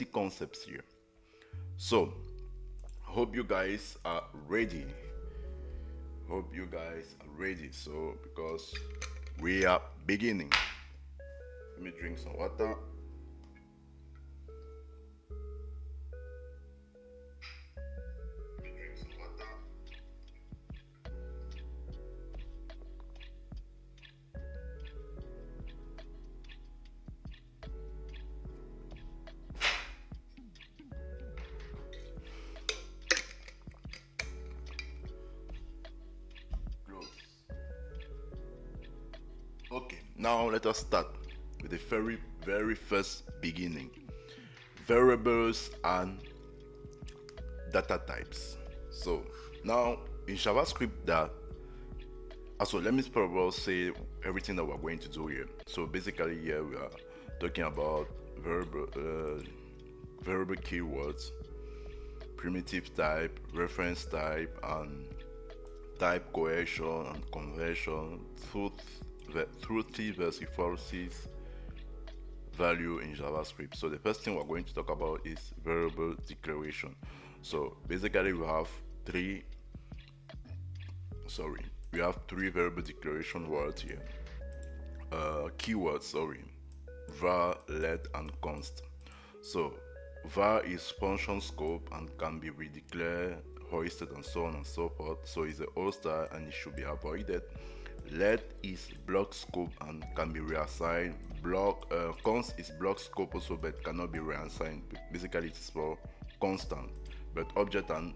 plenty concepts here. So hope you guys are ready. Hope you guys are ready. So because we are beginning. Let me drink some water. Okay, now let us start with the very first beginning. Variables and data types. So now in JavaScript so let me probably say everything that we're going to do here. So basically here we are talking about variable keywords, primitive type, reference type, and type coercion and conversion, Truthy versus Falsy value in JavaScript. So the first thing we're going to talk about is variable declaration. So basically we have three variable declaration words here. Keywords, var, let, and const. So var is function scope and can be redeclared, hoisted, and so on and so forth. So it's a old style and it should be avoided. Let is block scope and can be reassigned. Const is block scope also but cannot be reassigned. Basically it's for constant, but object and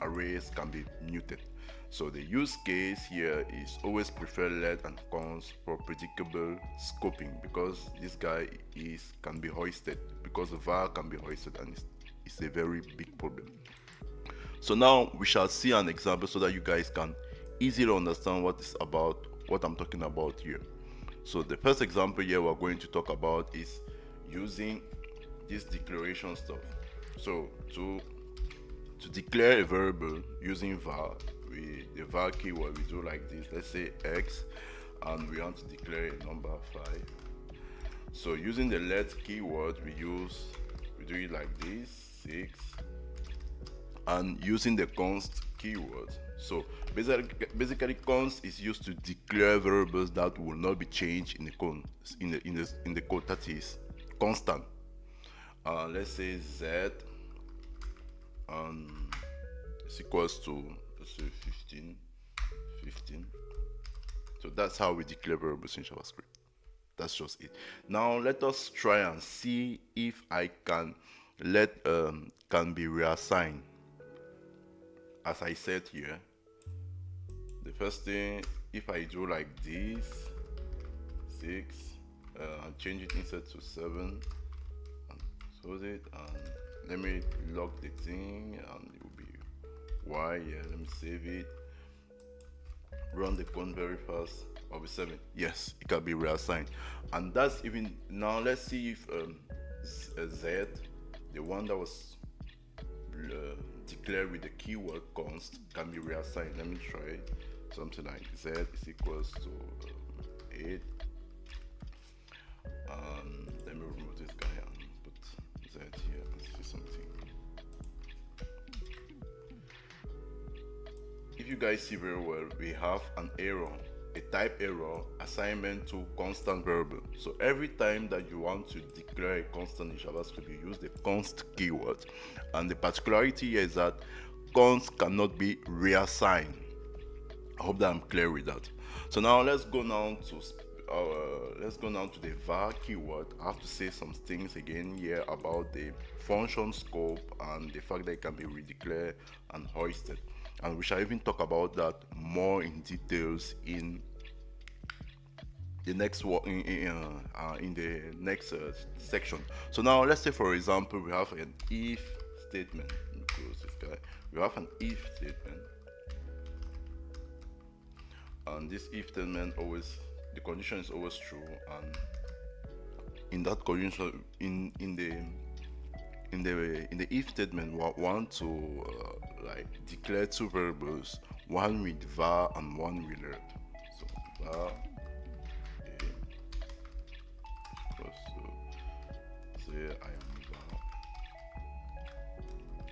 arrays can be muted. So the use case here is always prefer let and const for predictable scoping, because this guy can be hoisted, because the var can be hoisted and it's a very big problem. So now we shall see an example so that you guys can easily understand what I'm talking about here. So the first example here we're going to talk about is using this declaration stuff. So to declare a variable using var, the var keyword, we do like this. Let's say x, and we want to declare a number 5. So using the let keyword, we do it like this, 6, and using the const keyword. So basically const is used to declare variables that will not be changed in the code, in the code, that is constant. Let's say z is equals to, let's say 15. So that's how we declare variables in JavaScript. That's just it. Now let us try and see if I can can be reassigned. As I said here, the first thing, if I do like this, 6, and change it instead to 7, and close it, and let me lock the thing, and it will be y. Yeah, let me save it, run the code very fast. I'll be 7. Yes, it can be reassigned. And that's even now. Let's see if z, the one that was declared with the keyword const, can be reassigned. Let me try it. Something like z is equals to 8. Let me remove this guy and put z here and see something. If you guys see very well, we have an error, a type error, assignment to constant variable. So every time that you want to declare a constant in JavaScript, you use the const keyword, and the particularity here is that const cannot be reassigned. I hope that I'm clear with that. So now let's go now to the var keyword. I have to say some things again here about the function scope and the fact that it can be redeclared and hoisted, and we shall even talk about that more in details in the next section. So now let's say, for example, we have an if statement. Let me close this guy. We have an if statement, and this if statement the condition is always true, and in that condition, in the if statement, we want to declare two variables, one with var and one with let. So var a equals to z say I am var,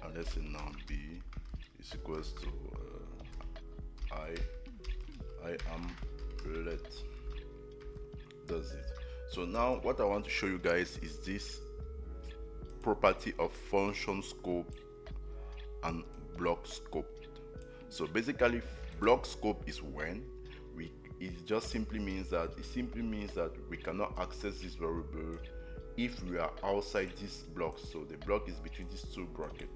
and let's say now b is equals to I am let. Does it. So now what I want to show you guys is this property of function scope and block scope. So basically block scope is when it just simply means that we cannot access this variable if we are outside this block. So the block is between these two brackets,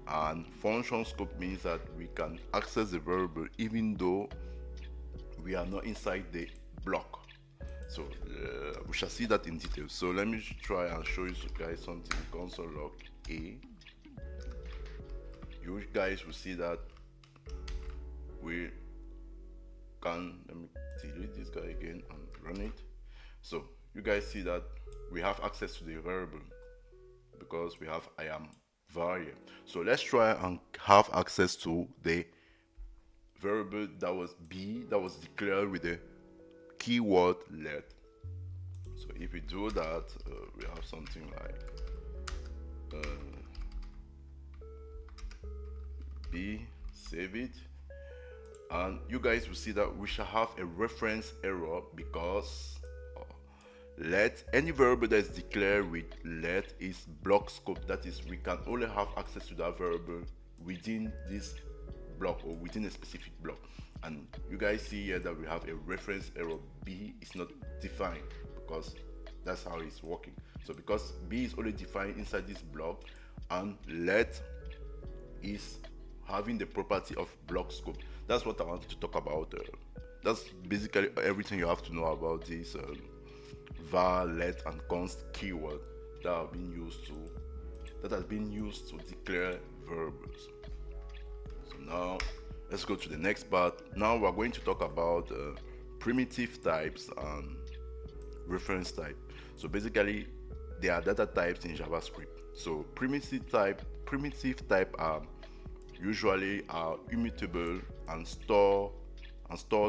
and function scope means that we can access the variable even though we are not inside the block. So we shall see that in detail. So let me try and show you guys something. Console log a, you guys will see that we can, let me delete this guy again and run it. So you guys see that we have access to the variable because we have I am var here. So let's try and have access to the variable that was b, that was declared with the keyword let. So if we do that, we have something like b, save it, and you guys will see that we shall have a reference error because let, any variable that is declared with let is block scope. That is, we can only have access to that variable within this block or within a specific block. And you guys see here that we have a reference error. B is not defined because that's how it's working. So because B is only defined inside this block and let is having the property of block scope. That's what I wanted to talk about. That's basically everything you have to know about this var, let, and const keyword that has been used to declare variables. So now let's go to the next part. Now we're going to talk about primitive types and reference type. So basically there are data types in JavaScript. So primitive type are usually immutable and stored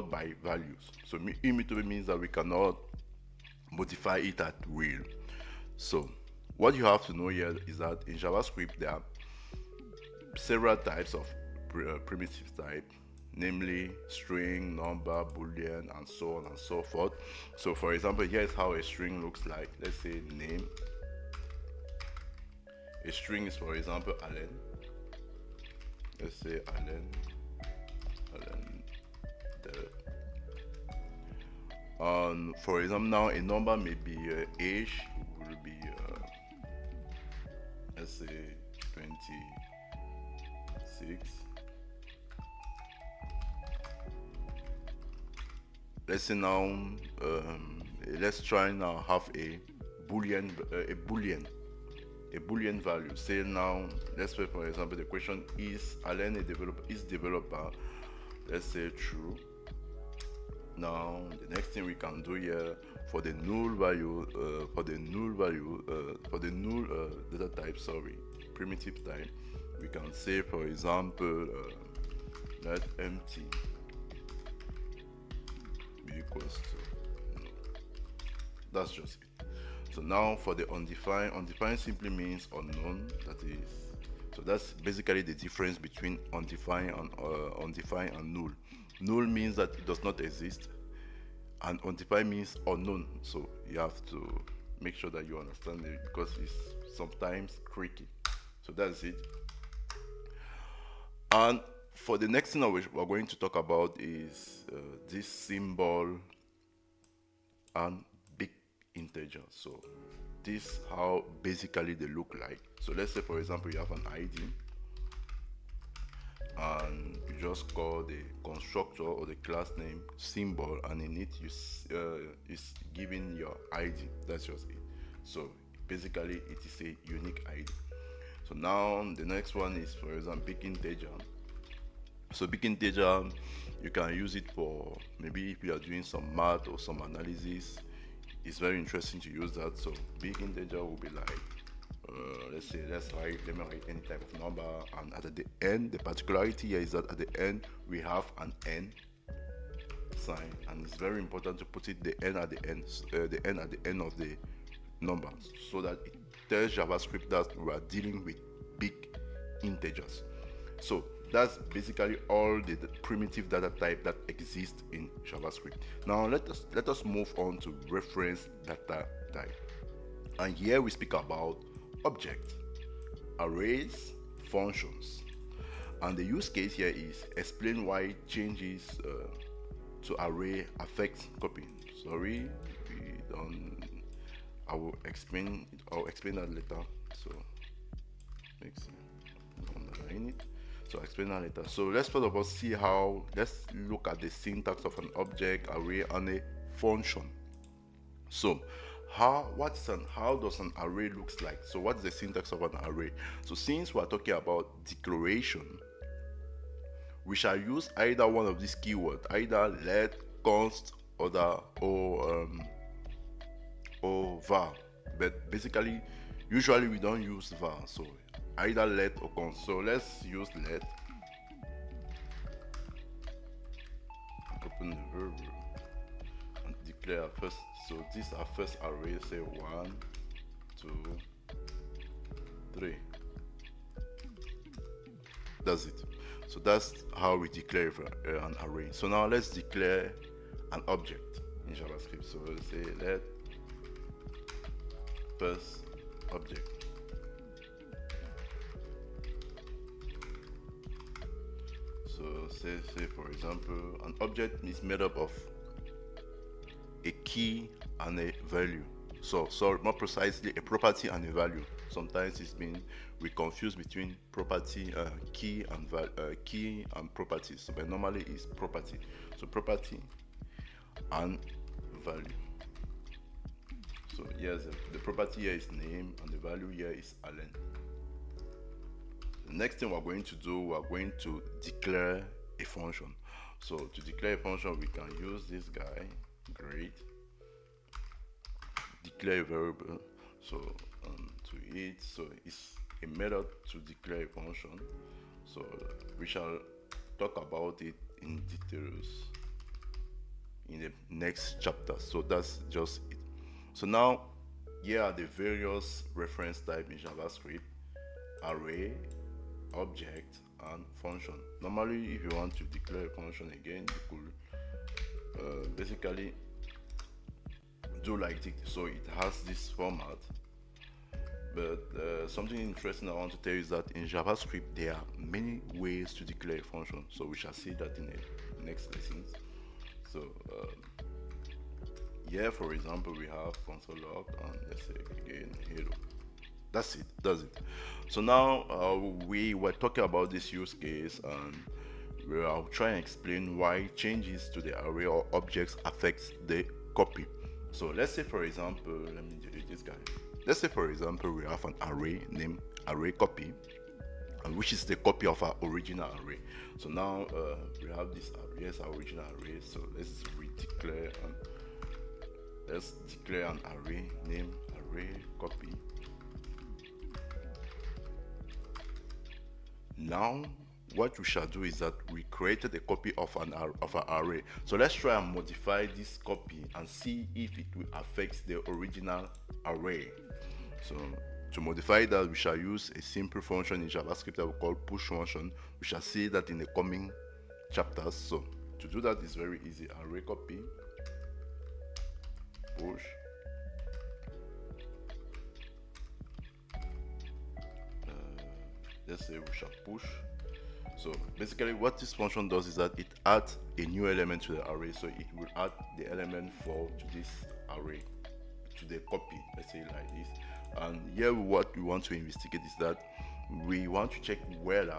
by values. So immutable means that we cannot modify it at will. So what you have to know here is that in JavaScript there are several types of primitive type, namely string, number, boolean, and so on and so forth. So for example, here's how a string looks like. Let's say name. A string is, for example, Alen. Let's say Alen for example, now a number may be age will be let's say 26. Let's say now let's try now have a boolean value. Say now, let's say for example the question is Alen a developer. Let's say true. Now the next thing we can do here for the null value, data type, primitive type, we can say for example let empty be equals to no. That's just it. So now for the undefined simply means unknown. That is, so that's basically the difference between undefined and null. Null means that it does not exist, and undefined means unknown. So you have to make sure that you understand it because it's sometimes tricky. So that's it. And for the next thing we're going to talk about is this symbol and big integer. So this how basically they look like. So let's say for example you have an ID and you just call the constructor or the class name symbol, and in it you is giving your ID. That's just it. So basically it is a unique ID. So now the next one is for example big integer. So big integer, you can use it for maybe if you are doing some math or some analysis. It's very interesting to use that. So big integer will be like let me write any type of number, and at the end, the particularity here is that at the end we have an n sign, and it's very important to put it the n at the end of the number so that tells JavaScript that we are dealing with big integers. So that's basically all the primitive data type that exists in JavaScript. Now let us move on to reference data type. And here we speak about objects, arrays, functions. And the use case here is explain why changes to array affect copying. Sorry, we don't. I will explain that later. So makes underline it. So I'll explain that later. So let's first of all see how. Let's look at the syntax of an object, array, and a function. So how does an array looks like? So what is the syntax of an array? So since we are talking about declaration, we shall use either one of these keywords, either let, const, or var. But basically, usually we don't use var. So either let or const. So let's use let. Open the variable and declare first. So this our first array. Say 1, 2, 3. That's it. So that's how we declare an array. So now let's declare an object in JavaScript. So we'll say let first object. So say for example, an object is made up of a key and a value. So more precisely, a property and a value. Sometimes we confuse between property, key and property. So but normally it's property. So property and value. So here's the property here is name and the value here is Alen. The next thing we're going to do, we're going to declare a function. So to declare a function, we can use this guy, great, declare a variable. So to it, so it's a method to declare a function. So we shall talk about it in details in the next chapter. So that's just it. So now here are the various reference types in JavaScript: array, object, and function. Normally, if you want to declare a function again, you could basically do like this. So it has this format. But something interesting I want to tell you is that in JavaScript there are many ways to declare a function. So we shall see that in the next lessons. So here, for example, we have console log and let's say again hello. That's it. So now we were talking about this use case, and I'll try and explain why changes to the array or objects affects the copy. So let's say, for example, let me delete this guy. Let's say, for example, we have an array named array copy, and which is the copy of our original array. So now we have this array, yes, our original array. So let's redeclare and let's declare an array named array copy. Now what we shall do is that we created a copy of an array. So let's try and modify this copy and see if it will affect the original array. So to modify that, we shall use a simple function in JavaScript that we call push function. We shall see that in the coming chapters. So to do that is very easy. Array copy push let's say we shall push. So basically what this function does is that it adds a new element to the array. So it will add the element 4 to this array, to the copy, let's say like this. And here what we want to investigate is that we want to check whether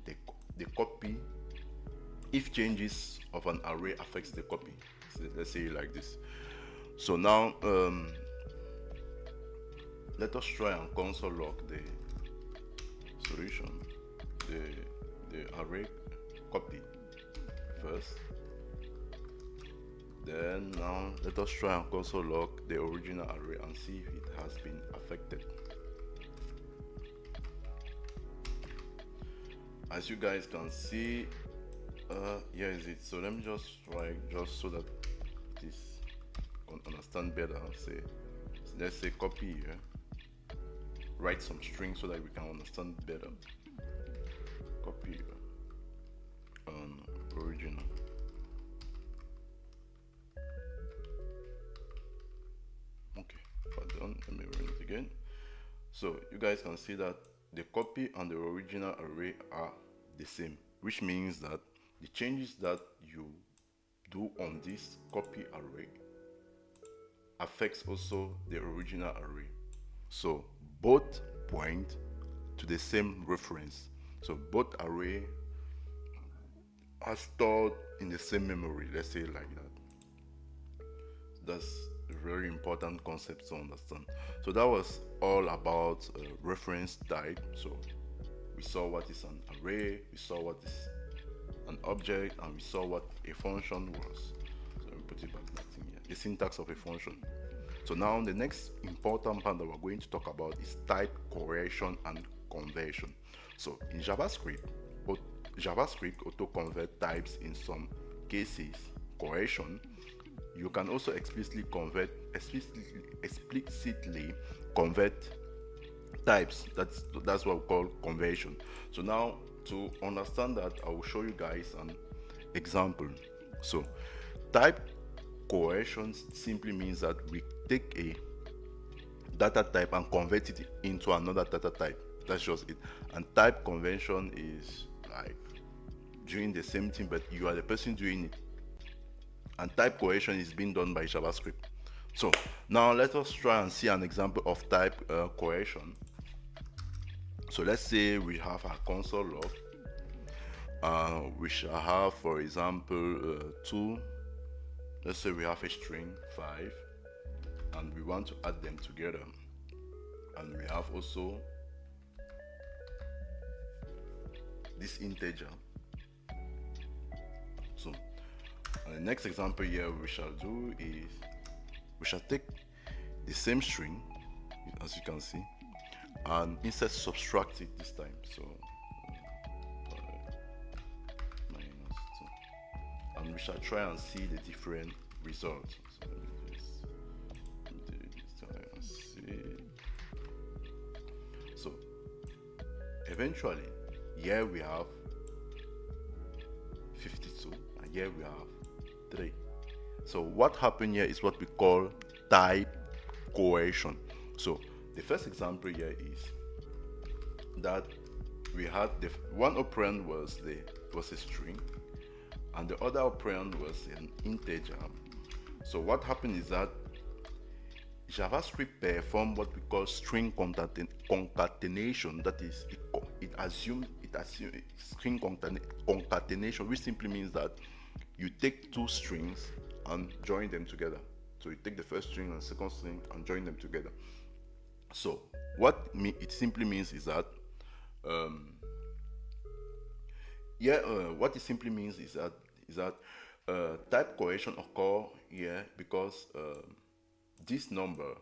the copy, if changes of an array affects the copy. So let's say like this. So now let us try and console log the solution, the array copy first. Then now let us try and console log the original array and see if it has been affected. As you guys can see, here is it. So let me just try, just so that this can understand better. Say, let's say copy here. write some strings so that we can understand better. Copy original. Okay, pardon, let me run it again. So you guys can see that the copy and the original array are the same, which means that the changes that you do on this copy array affects also the original array. So both point to the same reference. So both array are stored in the same memory, let's say like that. That's a very important concept to understand. So that was all about reference type. So we saw what is an array, we saw what is an object, and we saw what a function was. So let me put it back that thing here. The syntax of a function. So now the next important part that we're going to talk about is type coercion and conversion. So in JavaScript auto-convert types in some cases. Coercion, you can also explicitly convert types. That's what we call conversion. So now to understand that, I will show you guys an example. So type coercion simply means that we take a data type and convert it into another data type. That's just it. And type convention is like doing the same thing, but you are the person doing it. And type coercion is being done by JavaScript. So now let us try and see an example of type coercion. So let's say we have a console log. We shall have, for example, 2. Let's say we have a string 5, and we want to add them together. And we have also this integer 2. And the next example here we shall do is we shall take the same string, as you can see, and instead subtract it this time. So minus 2, and we shall try and see the different results. So let me do this time and see. So eventually here we have 52 and here we have 3. So what happened here is what we call type coercion. So the first example here is that we had the one operand was a string, and the other operand was an integer. So what happened is that JavaScript performed what we call string concatenation. That is, it assumes string concatenation, which simply means that you take 2 strings and join them together. So you take the first string and second string and join them together. So what it simply means is that what it simply means is that type coercion occur here because this number,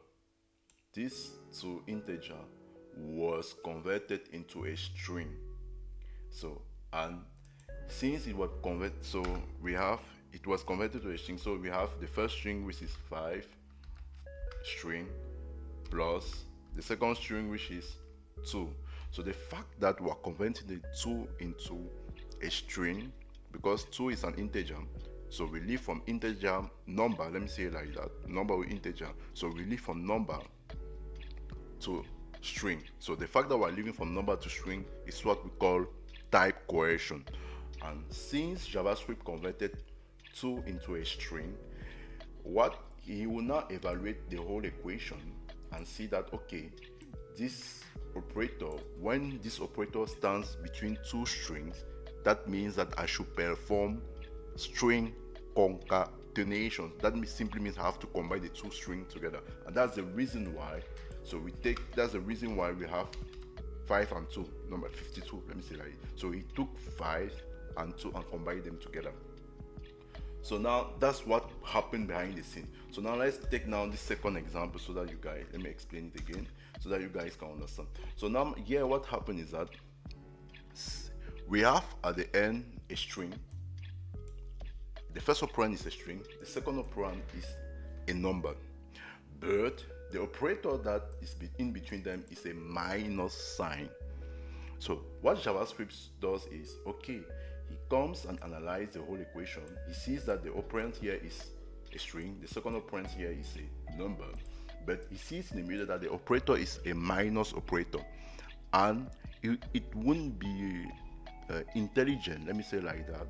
this to integer, was converted into a string. So, and since it was converted, so it was converted to a string. So we have the first string, which is 5 string, plus the second string, which is 2. So the fact that we are converting the 2 into a string, because 2 is an integer, so we leave from integer number, let me say it like that, number with integer. So we leave from number to string. So the fact that we're leaving from number to string is what we call type coercion. And since JavaScript converted 2 into a string, what he will now evaluate the whole equation and see that, okay, this operator, when this operator stands between 2 strings, that means that I should perform string concatenation. That simply means I have to combine the 2 strings together, and that's the reason why. So that's the reason why we have 5 and 2, number 52. Let me say that. So he took 5 and 2 and combined them together. So now that's what happened behind the scene. So now let's take now the second example so that you guys, let me explain it again so that you guys can understand. So now here what happened is that we have at the end a string. The first operand is a string, the second operand is a number, but the operator that is in between them is a minus sign. So what JavaScript does is, okay, he comes and analyzes the whole equation. He sees that the operand here is a string, the second operand here is a number, but he sees in the middle that the operator is a minus operator, and it wouldn't be intelligent, let me say like that,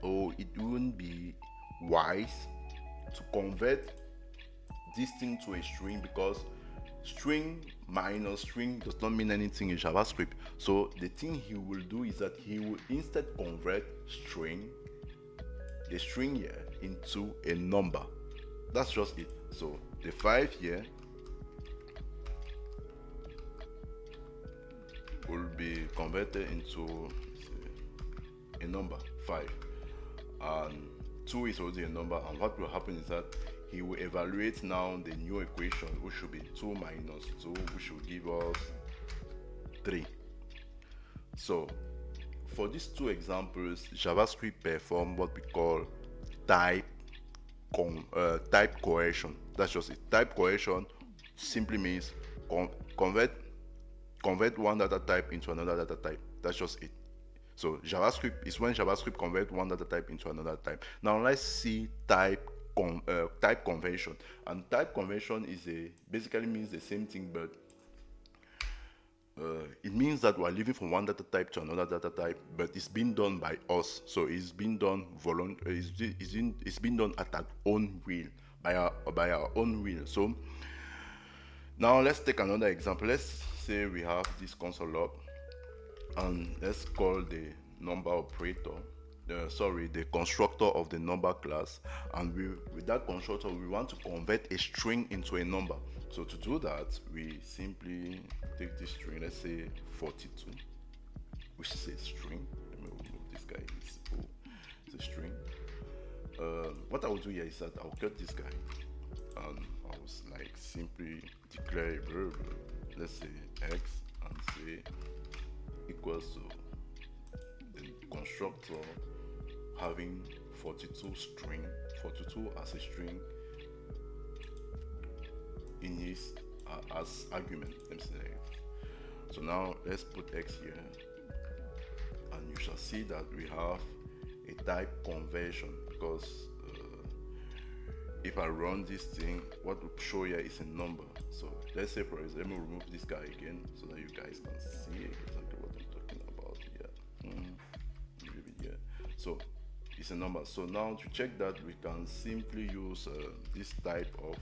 or it wouldn't be wise to convert this thing to a string, because string minus string does not mean anything in JavaScript. So the thing he will do is that he will instead convert the string here into a number. That's just it. So the 5 here will be converted into a number 5, and 2 is already a number, and what will happen is that he will evaluate now the new equation, which should be 2 minus 2, which should give us 3. So for these two examples, JavaScript perform what we call type coercion. That's just it. Type coercion simply means convert one data type into another data type. That's just it. So JavaScript is when JavaScript convert one data type into another type. Now let's see type convention. And type convention is basically means the same thing, but it means that we're living from one data type to another data type, but it's being done by us. So it's been done it's been done at our own will, by our own will. So now let's take another example. Let's say we have this console log, and let's call the number operator, the constructor of the number class, and with that constructor we want to convert a string into a number. So to do that, we simply take this string, let's say 42, which is a string. Let me remove this guy. It's a string. What I will do here is that I'll cut this guy, and I'll like simply declare a variable, let's say x, and say equals to the constructor having 42 as a string in his as argument. Let me say that. So now let's put x here, and you shall see that we have a type conversion, because if I run this thing, what will show here is a number. So let's say, for example, let me remove this guy again so that you guys can see exactly what I'm talking about here. So it's a number. So now to check that, we can simply use this type of,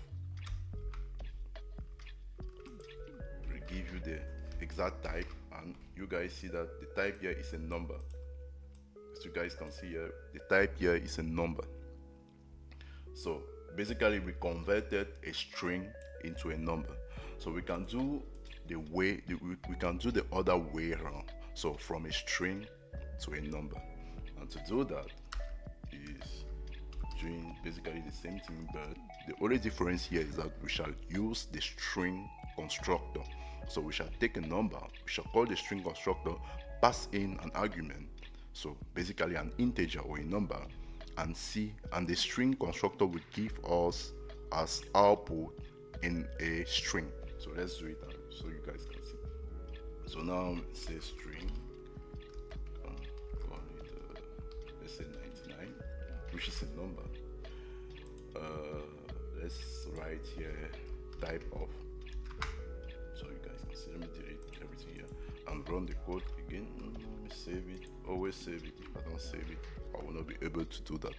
give you the exact type, and you guys see that the type here is a number. As you guys can see here, the type here is a number. So basically we converted a string into a number. So we can do we can do the other way around, so from a string to a number. And to do that is doing basically the same thing, but the only difference here is that we shall use the string constructor. So we shall take a number, we shall call the string constructor, pass in an argument, so basically an integer or a number, and the string constructor will give us as output in a string. So let's do it so you guys can see. So now say string, call it let's say 99, which is a number. Let's write here type of, so you guys can see. Let me delete everything here and run the code again. Let me save it. Always save it. If I don't save it, I will not be able to do that.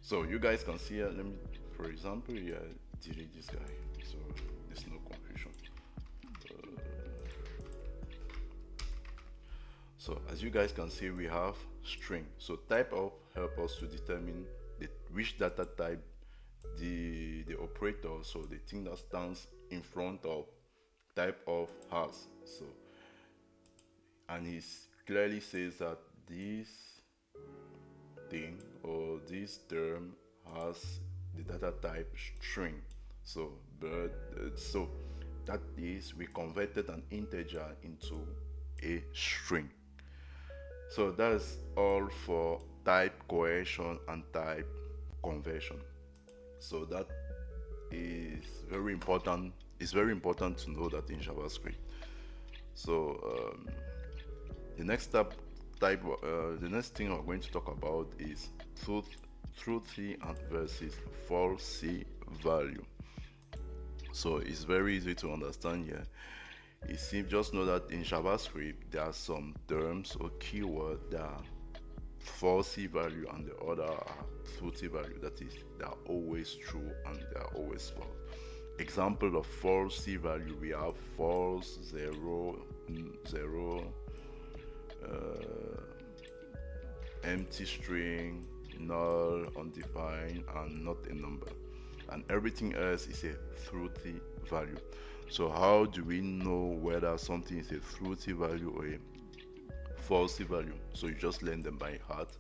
So you guys can see here. Let me, for example, here, delete this guy, so there's no confusion. So as you guys can see, we have string. So type of help us to determine which data type the operator, so the thing that stands in front of type of has. So, and he clearly says that this thing or this term has the data type string. So so that is, we converted an integer into a string. So that's all for type coercion and type conversion. So that is very important. It's very important to know that in JavaScript. So the next the next thing we're going to talk about is truthy and versus falsy value. So it's very easy to understand here. You see, just know that in JavaScript there are some terms or keywords that are falsy value and the other are truthy value. That is, they are always true and they are always false. Example of falsy value, we have false, zero, empty string, null, undefined, and not a number. And everything else is a truthy value. So how do we know whether something is a truthy value or a falsy value? So you just learn them by heart.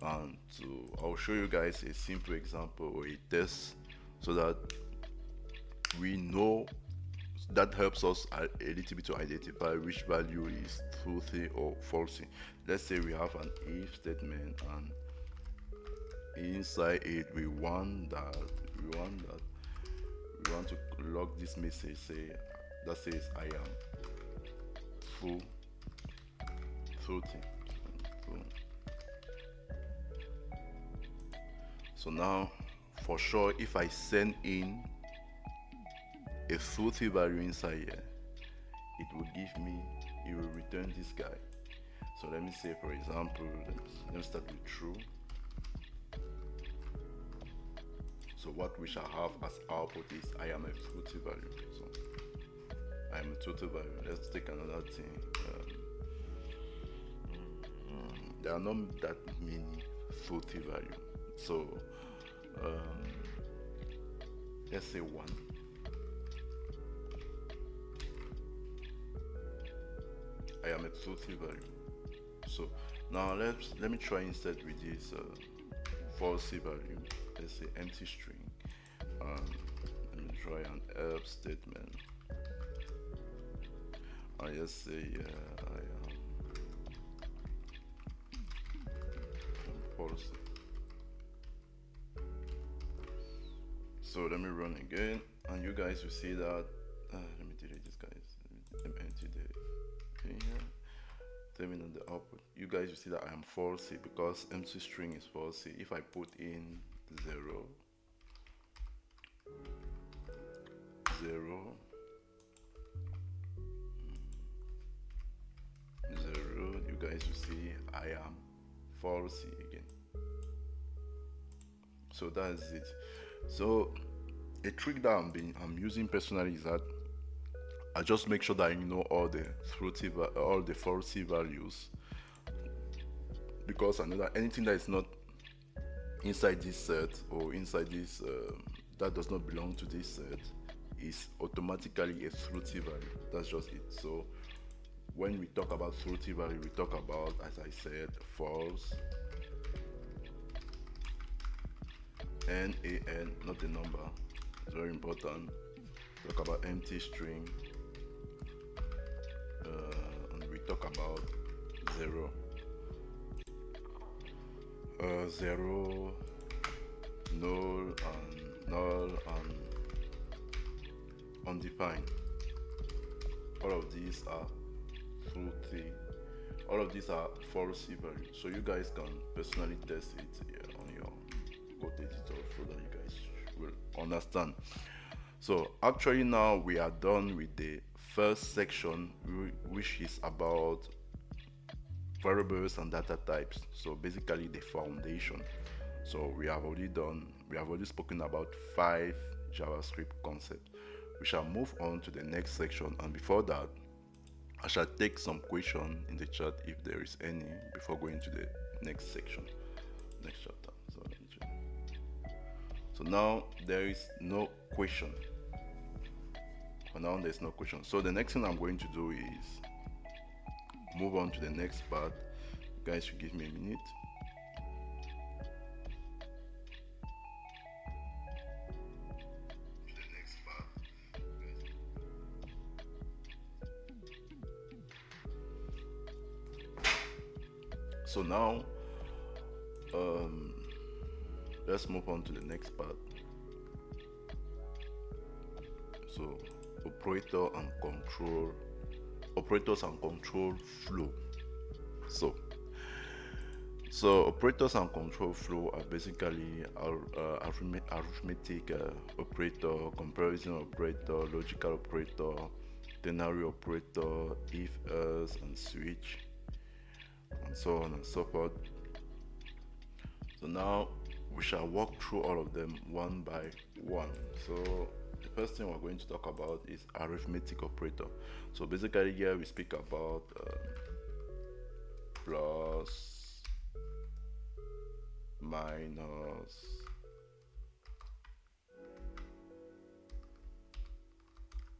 And so I'll show you guys a simple example or a test so that we know. That helps us a little bit to identify which value is truthy or falsy. Let's say we have an if statement and inside it we want to log this message that says I am full truthy. So now for sure, if I send in a truthy value inside here, it will return this guy. So let me say, for example, let me start with true. So what we shall have as output is I am a truthy value. So I am a truthy value. Let's take another thing. There are not that many truthy value. So let's say 1. I am a truthy value. So now let me try instead with this falsy value. Let's say empty string. Let me try an help statement. I just say I am falsy. So let me run again, and you guys will see that. Let me delete this guys. Let me empty the thing here. Terminal the output. You guys will see that I am falsy because empty string is falsy. If I put in 0, you guys will see I am falsy again. So that's it. So a trick that I'm using personally is that I just make sure that I know all the falsy values, because I know that anything that is not inside this set or inside this that does not belong to this set is automatically a truthy value. That's just it. So when we talk about truthy value, we talk about, as I said, false, NaN, not a number. It's very important. Talk about empty string, and we talk about 0, 0, null and undefined. All of these are truthy. All of these are falsy values. So you guys can personally test it here on your code editor so that you guys will understand. So actually now we are done with the first section, which is about variables and data types. So basically the foundation. So we have already spoken about 5 JavaScript concepts. We shall move on to the next section, and before that I shall take some question in the chat if there is any before going to the next section, next chapter. So now there is no question. For now there's no question. So the next thing I'm going to do is move on to the next part. You guys should give me a minute. So now let's move on to the next part. operators and control flow. So operators and control flow are basically arithmetic operator, comparison operator, logical operator, ternary operator, if, else, and switch, and so on and so forth. So now we shall walk through all of them one by one. So the first thing we're going to talk about is arithmetic operator. So basically here we speak about plus, minus,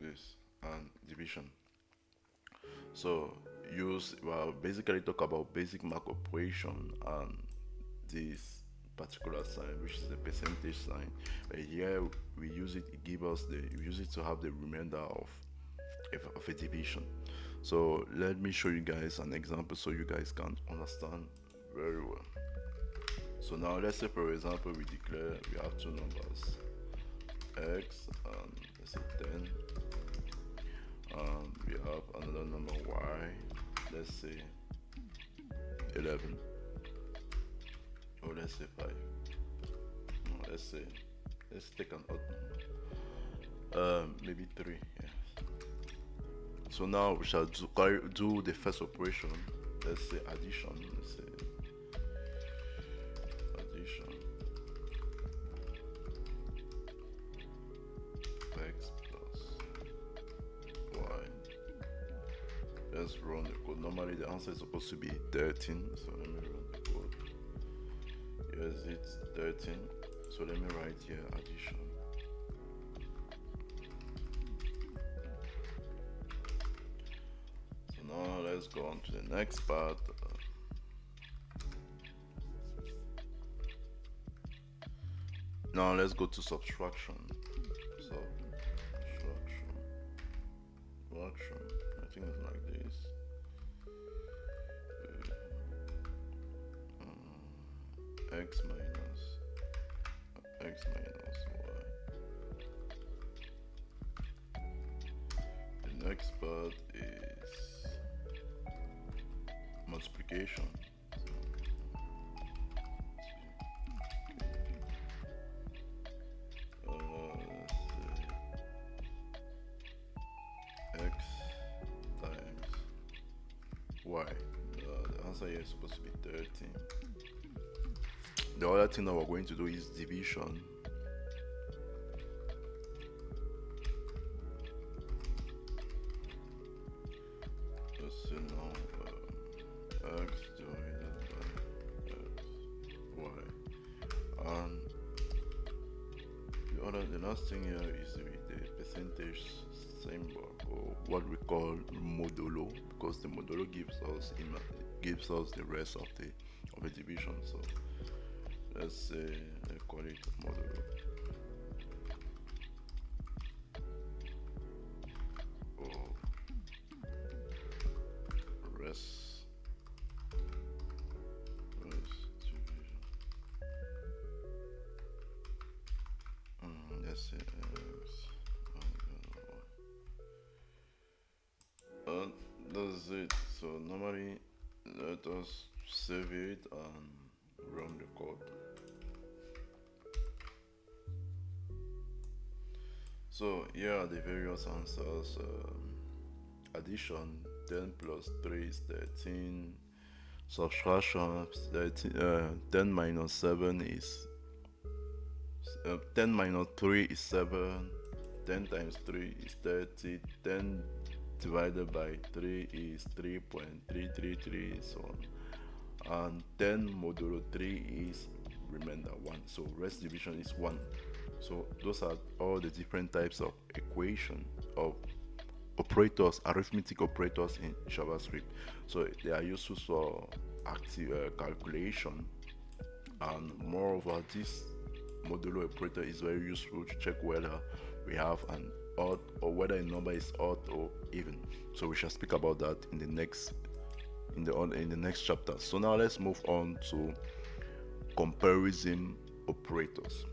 this, and division. So basically talk about basic mark operation and this particular sign, which is the percentage sign. But here we use it to have the remainder of a division. So let me show you guys an example so you guys can understand very well. So now let's say, for example, we declare we have two numbers, x and let's say 10, and we have another number y, let's say 11, or let's say 5. No, let's take an odd number, maybe 3. Yeah. So now we shall do the first operation. Let's say addition. Let's say x plus y. Let's run the code. Normally the answer is supposed to be 13, so let me run the code. Yes, it's 13, so let me write here addition. So now let's go on to the next part. Now let's go to subtraction. I think it's like this. X minus y. The next part is multiplication. X times y. The answer here is supposed to be 13. The other thing that we're going to do is division. Let's say now x divided by x, y, and the last thing here is the percentage symbol, or what we call modulo, because the modulo gives us the rest of the division. So let's say I call it modulo. Or rest division. Let's say that's it. So normally let us save it and run the code. So here are the various answers. Addition, 10 plus 3 is 13. Subtraction, 10 minus 7 is 10 minus 3 is 7. 10 times 3 is 30. 10 divided by 3 is 3.333, so on. And 10 modulo 3 is remainder 1. So rest division is 1. So those are all the different types of equation of operators, arithmetic operators in JavaScript. So they are useful for active calculation, and moreover, this modulo operator is very useful to check whether we have an odd or whether a number is odd or even. So we shall speak about that in the next chapter. So now let's move on to comparison operators.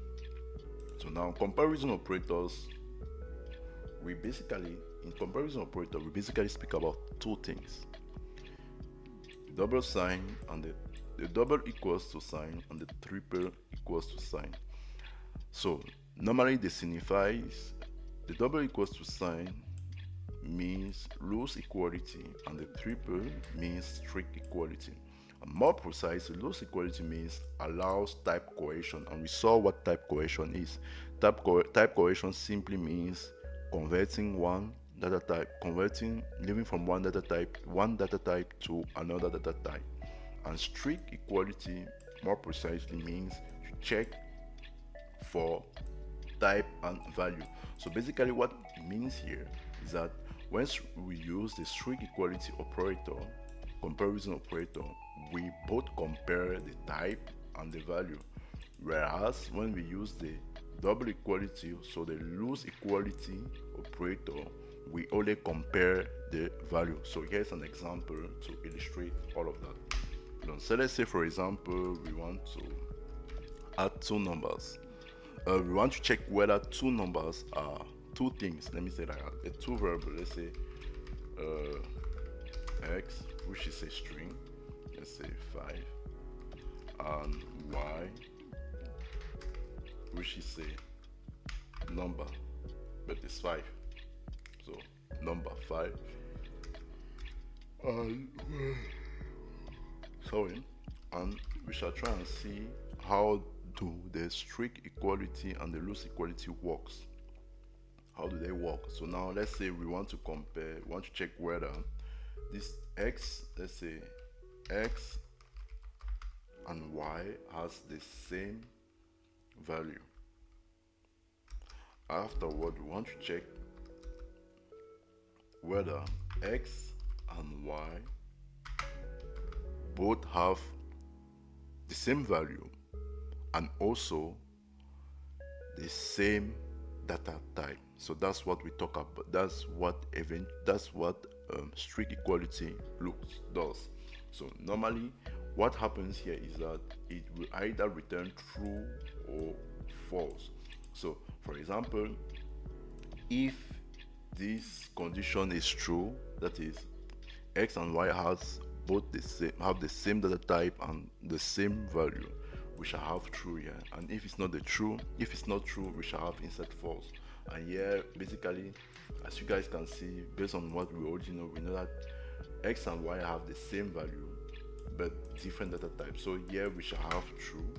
So now comparison operators, we basically, in comparison operator, we basically speak about two things: double sign and the double equals to sign and the triple equals to sign. So normally this signifies the double equals to sign means loose equality and the triple means strict equality. And more precise, loose equality means allows type coercion, and we saw what type coercion is. Type coercion simply means converting one data type, living from one data type to another data type. And strict equality more precisely means you check for type and value. So basically what it means here is that once we use the strict equality operator, comparison operator, we both compare the type and the value. Whereas when we use the double equality, so the loose equality operator, we only compare the value. So here's an example to illustrate all of that. So let's say, for example, we want to add two numbers. We want to check whether two numbers are two things. Let me say that a two variable. Let's say x, which is a string. Let's say 5, and y, which is a number, but it's 5. So number 5. Sorry, and we shall try and see how do the strict equality and the loose equality works. How do they work? So now let's say we want to compare, we want to check whether this x, let's say x and y has the same value. Afterward, we want to check whether x and y both have the same value and also the same data type. So that's what we talk about. That's what strict equality does. So normally what happens here is that it will either return true or false. So for example, if this condition is true, that is x and y have the same data type and the same value, we shall have true here. And if it's not true, we shall have insert false. And here basically, as you guys can see, based on what we already know, we know that x and y have the same value but different data types. So here we shall have true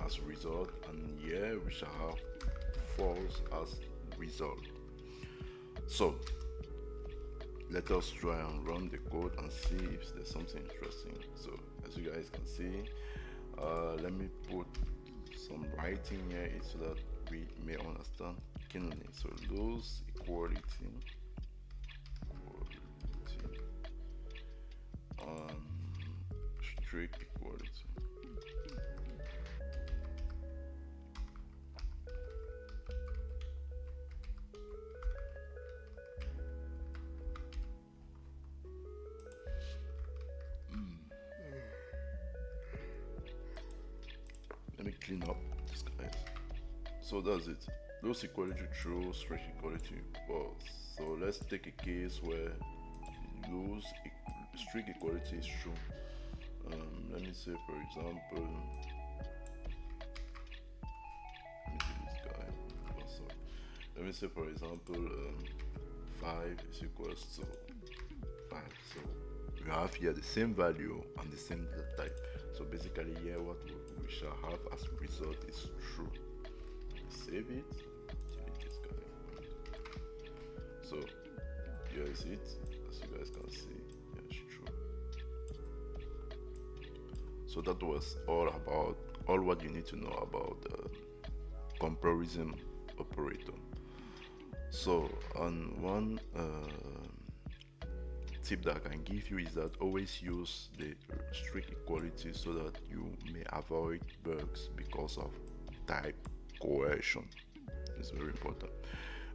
as result, and here we shall have false as result. So let us try and run the code and see if there's something interesting. So as you guys can see, let me put some writing here so that we may understand keenly. So loose equality and strict equality. Let me clean up this, guys. So that's it. Loose equality true, strict equality false. So let's take a case where strict equality is true. Let me say, for example, let me do this guy. Oh, sorry. Let me say, for example, 5 is equals to 5. So we have here the same value and the same data type. So basically here what we shall have as result is true. Save it, delete this guy. So here is it, as you guys can see, it's true. So that was all what you need to know about the comparison operator. So on one tip that I can give you is that always use the strict equality so that you may avoid bugs because of type coercion. It's very important,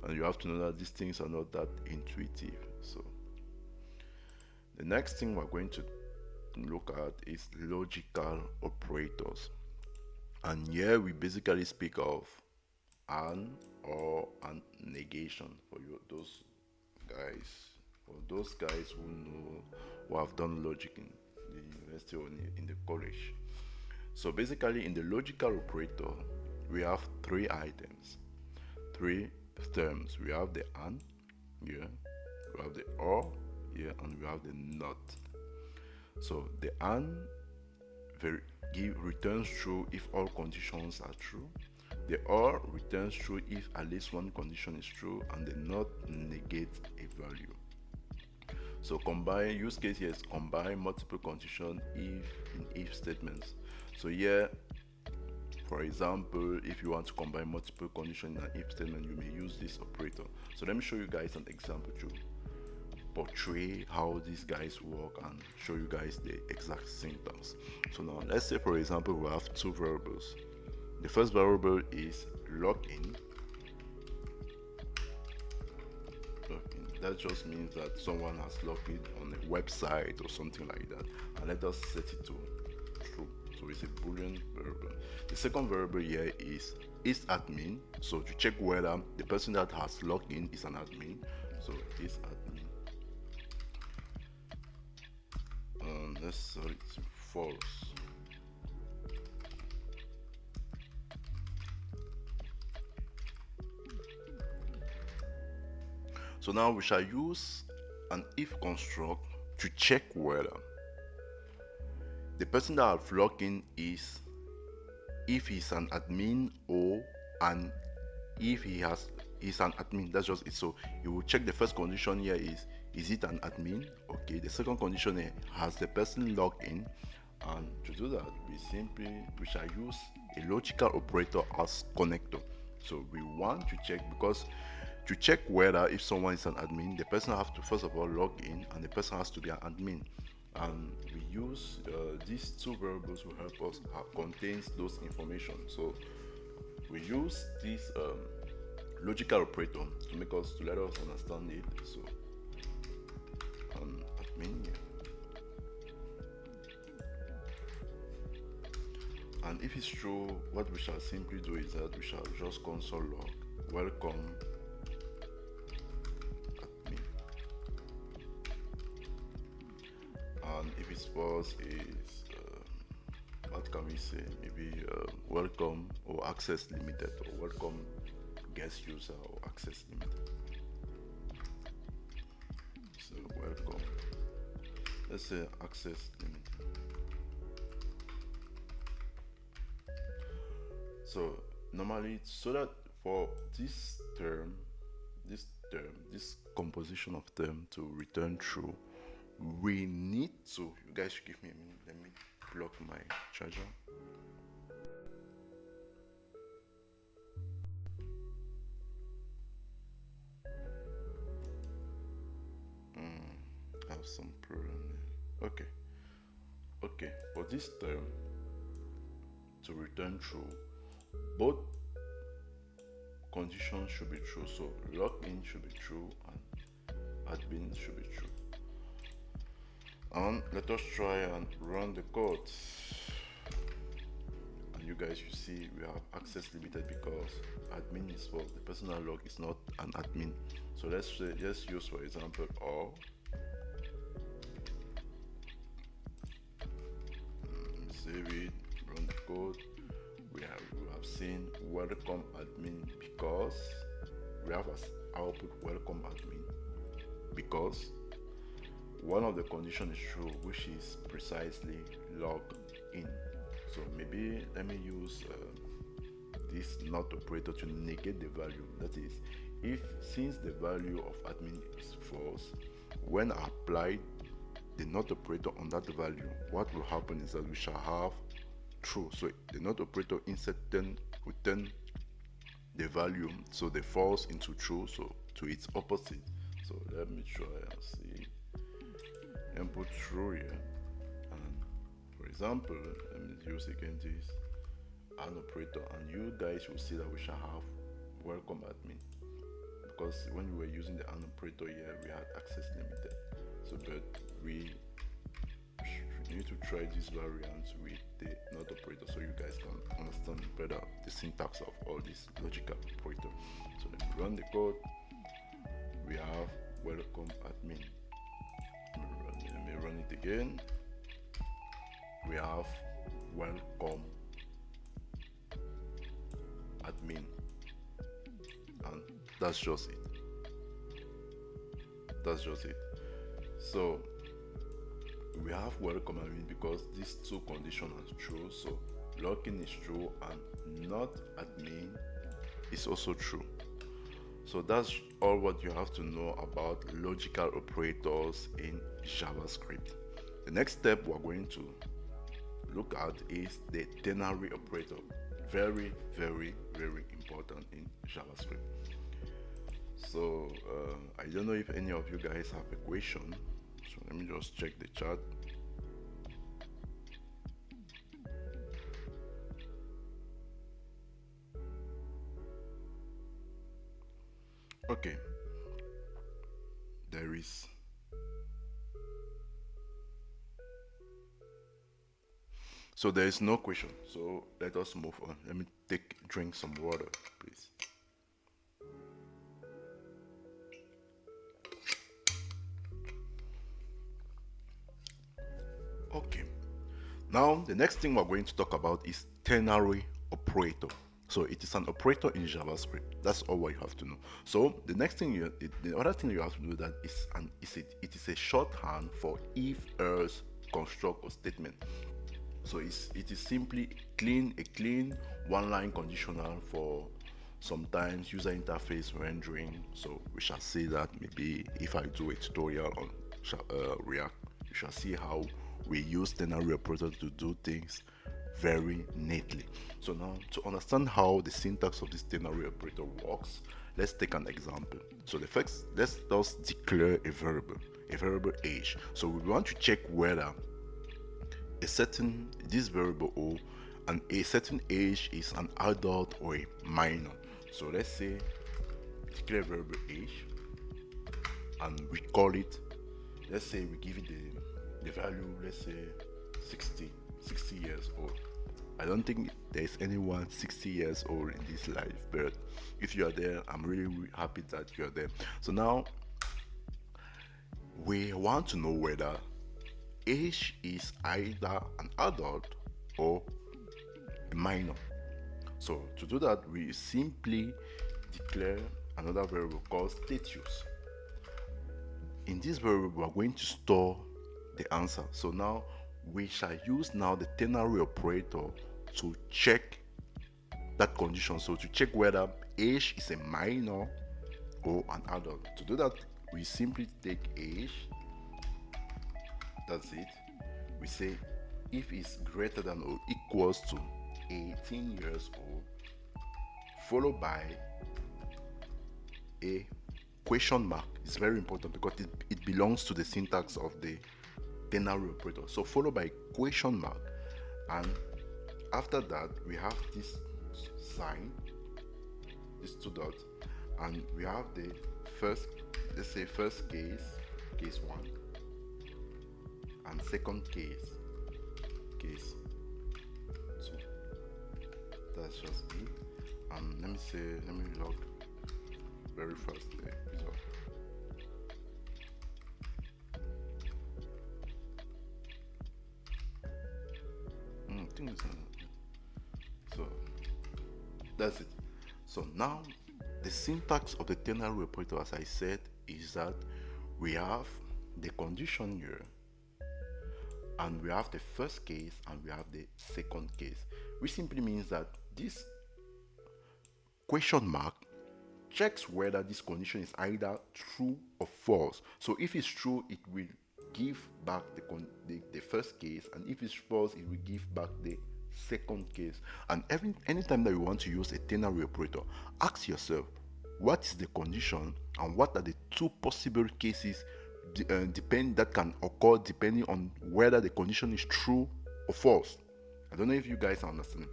and you have to know that these things are not that intuitive. So the next thing we're going to look at is logical operators, and here we basically speak of and or and negation for you those guys who know, who have done logic in the university or in the college. So basically in the logical operator we have three items, three terms. We have the and, yeah, we have the or, yeah, and we have the not. So the and returns true if all conditions are true. The or returns true if at least one condition is true, and the not negates a value. So combine use case here is combine multiple condition if statements. So here, for example, if you want to combine multiple conditions in an if statement, you may use this operator. So let me show you guys an example to portray how these guys work and show you guys the exact syntax. So now let's say, for example, we have two variables. The first variable is login. That just means that someone has logged in on a website or something like that, and let us set it to true. So it's a boolean variable. The second variable here is admin, so to check whether the person that has logged in is an admin. So is admin, let's set it to false. So now we shall use an if construct to check whether the person that have logged in is, if he's an admin, or and if he's an admin. That's just it. So you will check the first condition here is it an admin? Okay. The second condition here, has the person logged in? And to do that, we shall use a logical operator as connector. So we want to check, because to check whether if someone is an admin, the person has to first of all log in, and the person has to be an admin. And we use these two variables will help us contains those information. So we use this logical operator to let us understand it. So admin, and if it's true, what we shall simply do is that we shall just console log welcome admin. And if it's false is what can we say, maybe welcome or access limited, or welcome guest user or access limited. So welcome, let's say access limited. So normally, so that for this composition of term to return true, we need to, you guys should give me a minute, let me plug my charger. I have some problem here. Okay, for this term to return true, both conditions should be true. So login should be true and admin should be true. And let us try and run the code. And you guys, you see we have access limited because admin is false. The personal log is not an admin. So let's use, for example, or save it, run the code. We have seen welcome admin because we have as output welcome admin because one of the conditions is true, which is precisely log in. So maybe let me use this not operator to negate the value. That is, since the value of admin is false, when applied the not operator on that value, what will happen is that we shall have true. So the not operator insert return the value, so the false into true, so to its opposite. So let me try and see. Input true here, and for example, let me use again this an operator, and you guys will see that we shall have welcome admin, because when we were using the an operator here, we had access limited. So but we you need to try this variant with the not operator so you guys can understand better the syntax of all these logical operators. So let me run the code. We have welcome admin. Let me run it again. We have welcome admin, and that's just it. So we have welcome admin because these two conditions are true. So login is true and not admin is also true. So that's all what you have to know about logical operators in JavaScript. The next step we're going to look at is the ternary operator. Very important in JavaScript. So I don't know if any of you guys have a question, so let me just check the chat. Okay, there is. So there is no question, so let us move on. Let me drink some water, please. Okay, now the next thing we're going to talk about is ternary operator. So it is an operator in JavaScript. That's all what you have to know. So the next thing the other thing you have to do that it is a shorthand for if, else, construct, or statement. So it is simply a clean one-line conditional for sometimes user interface rendering. So we shall see that maybe if I do a tutorial on React, you shall see how we use ternary operator to do things very neatly. So now to understand how the syntax of this ternary operator works, let's take an example. So the first, let's just declare a variable age. So we want to check whether this variable O and a certain age is an adult or a minor. So let's say declare variable age and we call it, let's say we give it the value, let's say 60 years old. I don't think there's anyone 60 years old in this life, but if you are there, I'm really happy that you are there. So now we want to know whether age is either an adult or a minor. So to do that, we simply declare another variable called status. In this variable, we are going to store the answer. So now we shall use now the ternary operator to check that condition. So to check whether age is a minor or an adult. To do that, we simply take age. That's it. We say if it's greater than or equals to 18 years old, followed by a question mark. It's very important because it belongs to the syntax of the ternary operator. So followed by question mark, and after that we have this sign, these two dots, and we have the first, let's say first case 1, and second case 2. That's just it. And let me log very fast the result. So that's it. So now the syntax of the ternary operator, as I said, is that we have the condition here, and we have the first case and we have the second case, which simply means that this question mark checks whether this condition is either true or false. So if it's true, it will give back the first case, and if it's false, it will give back the second case. And anytime that you want to use a ternary operator, ask yourself, what is the condition and what are the two possible cases that can occur depending on whether the condition is true or false. I don't know if you guys are understanding.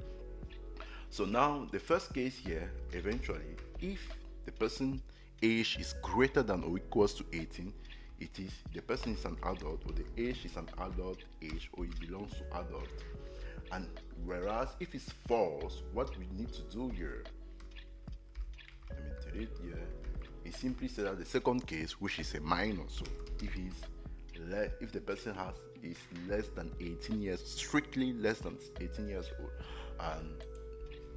So now the first case here, eventually, if the person age is greater than or equals to 18, it is the person is an adult, or the age is an adult age, or it belongs to adult. And whereas if it's false, what we need to do here, let me tell it here, it simply says that the second case, which is a minor. So if the person is less than 18 years, strictly less than 18 years old, and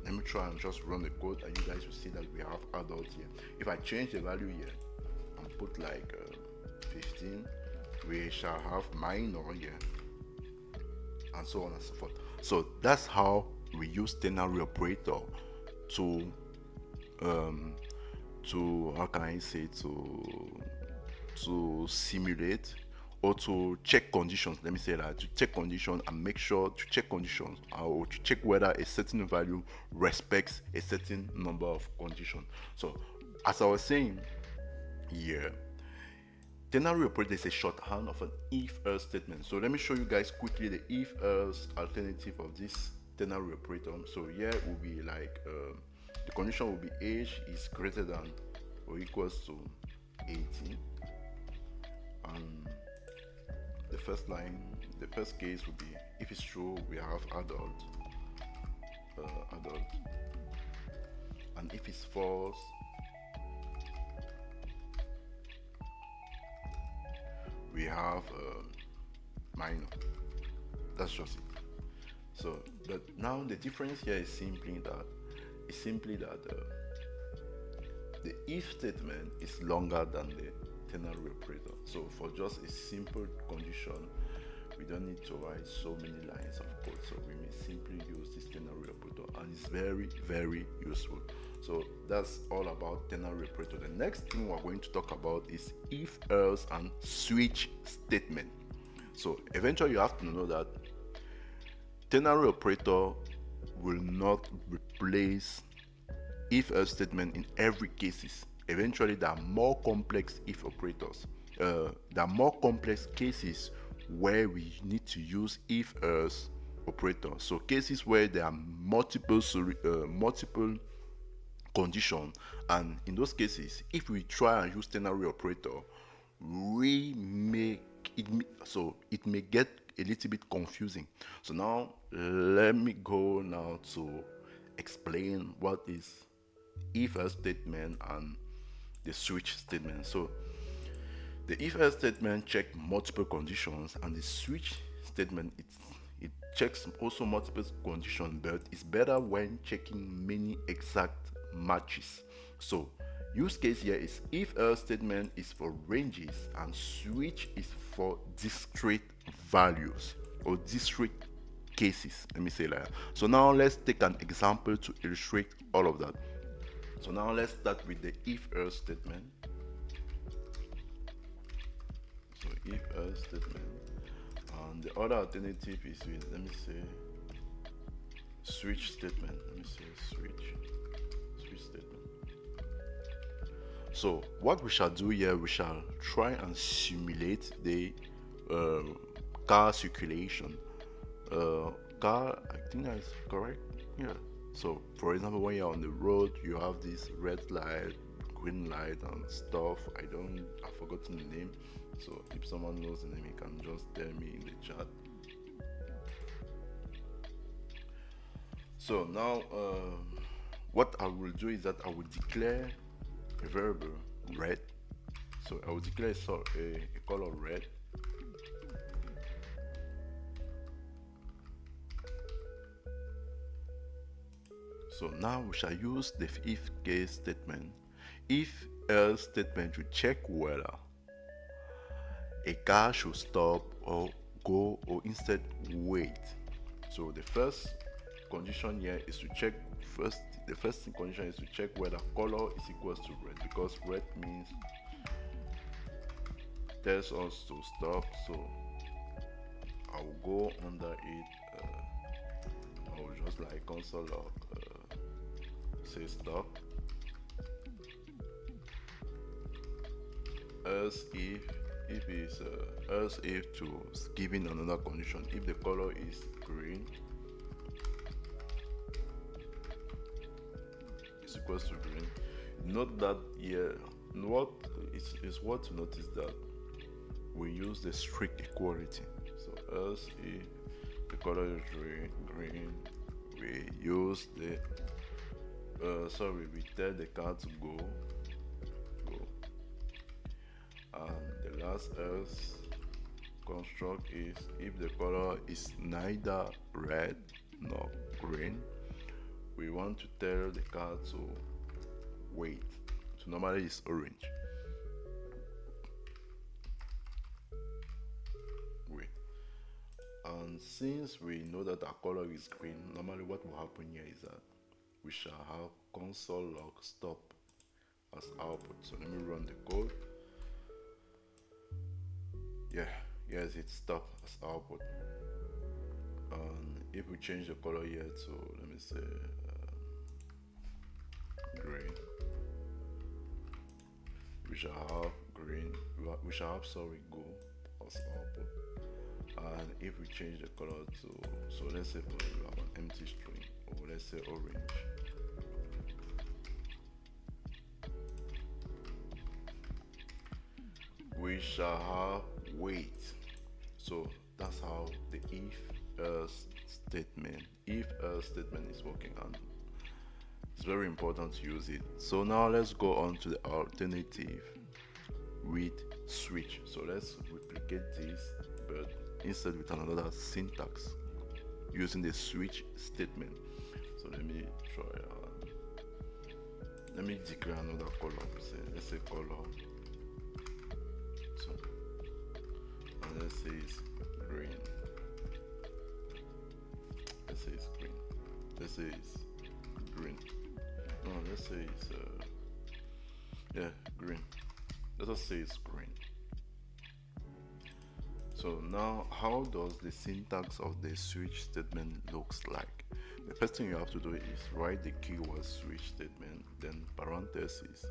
let me try and just run the code, and you guys will see that we have adult here. If I change the value here and put like 15, we shall have minor here, and so on and so forth. So that's how we use ternary operator to how can I say, to simulate or to check conditions. Let me say that, to check conditions and make sure to check conditions, or to check whether a certain value respects a certain number of conditions. So as I was saying here, ternary operator is a shorthand of an if-else statement. So let me show you guys quickly the if-else alternative of this ternary operator. So here it will be like the condition will be age is greater than or equals to 18, and the first line, the first case will be, if it's true, we have adult, and if it's false, we have minor. That's just it. So, but now the difference here is simply that the if statement is longer than the ternary operator. So for just a simple condition, we don't need to write so many lines of code. So we may simply use this ternary operator, and it's very, very useful. So that's all about ternary operator. The next thing we're going to talk about is if, else, and switch statement. So eventually you have to know that ternary operator will not replace if else statement in every cases. Eventually there are more complex if operators. There are more complex cases where we need to use if else operator. So cases where there are multiple conditions, and in those cases, if we try and use ternary operator, we make it so it may get a little bit confusing. So now let me go now to explain what is if else statement and the switch statement. So the if else statement check multiple conditions, and the switch statement it checks also multiple conditions, but it's better when checking many exact matches. So use case here is if else statement is for ranges and switch is for discrete values or discrete cases. Let me say that. So now let's take an example to illustrate all of that. So now let's start with the if else statement. So if else statement, and the other alternative is with, let me say, switch statement. Let me say switch statement. So what we shall do here, we shall try and simulate the car circulation. Car, I think that's correct. Yeah. So for example, when you're on the road, you have this red light, green light, and stuff. I've forgotten the name. So if someone knows the name, he can just tell me in the chat. So now, what I will do is that I will declare a variable red. So I will declare a color red. So now we shall use the if case statement. If else statement to check whether a car should stop or go or instead wait. So the first condition here is to check the first condition is to check whether color is equals to red, because red means tells us to stop. So I will go under it. I will just like console log say stop. Else if is else if to giving another condition, if the color is green, is equals to green. Note that here, what is what to notice that we use the strict equality. So else if the color is green, we use the we tell the car to go, and the last else construct is if the color is neither red nor green, we want to tell the car to wait. So normally it's orange. Wait. And since we know that our color is green, normally what will happen here is that we shall have console log stop as output. So let me run the code. Yeah, yes, it's stop as output. And if we change the color here to, let me say, green, we shall have green, we shall have go as output. And if we change the color to, so let's say for we have an empty string, or let's say orange, we shall have wait. So that's how the if else statement is working, and it's very important to use it. So now let's go on to the alternative with switch. So let's replicate this, but instead with another syntax using the switch statement. So let me try let me declare another color. Let's say color, so, and let's say it's green. Let's say it's green. Let's say it's green. No, let's say it's yeah, green. Let us say it's green. So now, how does the syntax of the switch statement looks like? The first thing you have to do is write the keyword switch statement, then parentheses,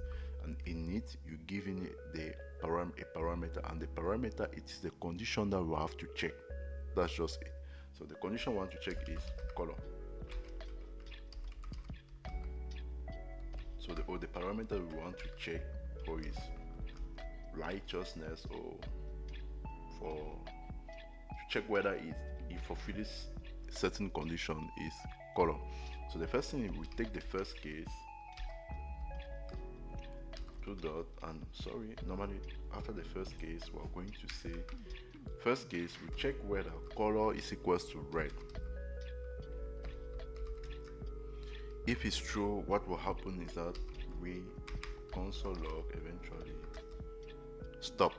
and in it you give in a parameter, and the parameter, it is the condition that we have to check. That's just it. So the condition we want to check is color. So the parameter we want to check for is righteousness, or to check whether it fulfills certain condition is color. So the first thing, we take the first case, two dot, and normally after the first case we're going to say first case we check whether color is equals to red. If it's true, what will happen is that we console log eventually stop.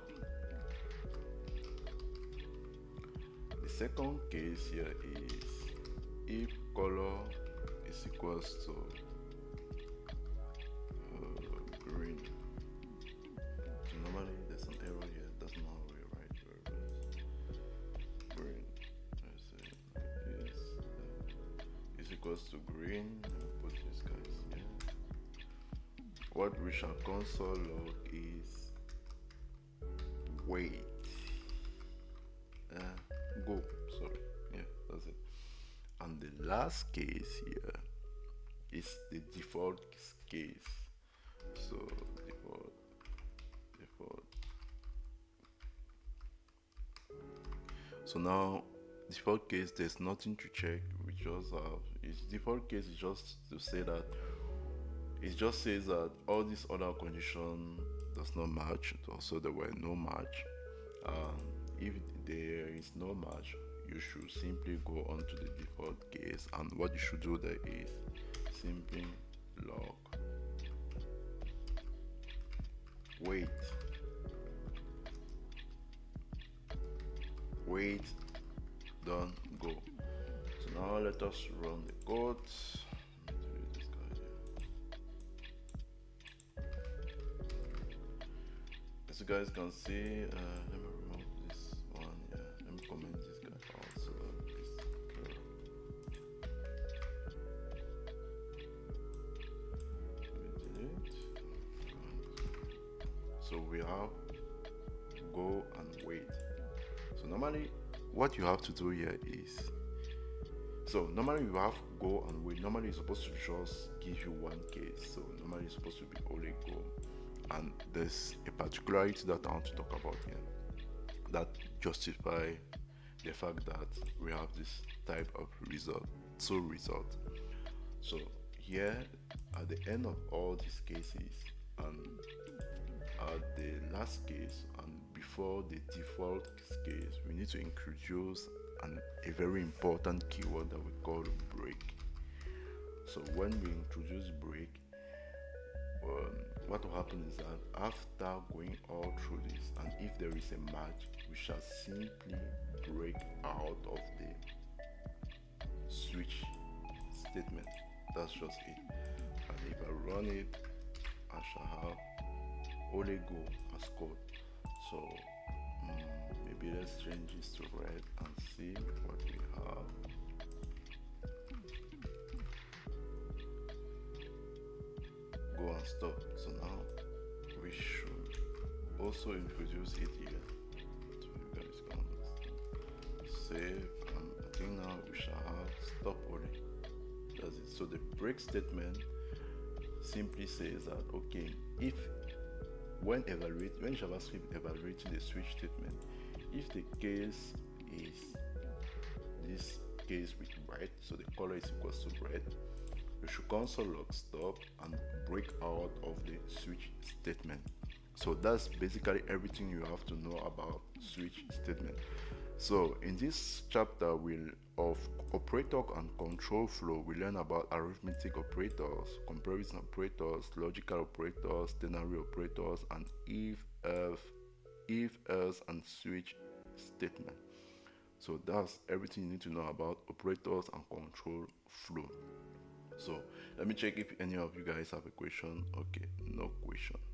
The second case here is if color is equals to green. So normally there's an error here, that's not how we write variables. Green, let's say is equals to green. Put these guys here. What we shall console log is wait. Go, yeah, that's it. And the last case here is the default case. So default. So now default case, there's nothing to check. We just have its default case is just to say that it just says that all these other condition does not match. Also there were no match. If there is no match, you should simply go on to the default case, and what you should do there is simply log wait, don't go. So now let us run the code. This guy here. As you guys can see, let me remove this one. Yeah, let me comment this guy out so that it's clear. Let me delete. So we have go and wait. So normally what you have to do here is, so normally you have go and wait. Normally it's supposed to just give you one case. So normally it's supposed to be only go, and there's a particularity that I want to talk about here. that justify the fact that we have this type of result. So here at the end of all these cases, and at the last case and before the default case, we need to introduce a very important keyword that we call break. So when we introduce break, what will happen is that after going all through this, and if there is a match, we shall simply break out of the switch statement. That's just it. And if I run it, I shall have only go as code. So maybe let's change this to red and see what we have. Go and stop. So now we should also introduce it here, so you guys can understand. Save, and I think now we shall have stop only. That's it. So the break statement simply says that okay, if when JavaScript evaluating the switch statement, if the case is this case with red, so the color is equals to red, you should console log stop and break out of the switch statement. So that's basically everything you have to know about switch statement. So in this chapter of operator and control flow, we learn about arithmetic operators, comparison operators, logical operators, ternary operators, and if else and switch statement. So that's everything you need to know about operators and control flow. So let me check if any of you guys have a question. Okay, no question.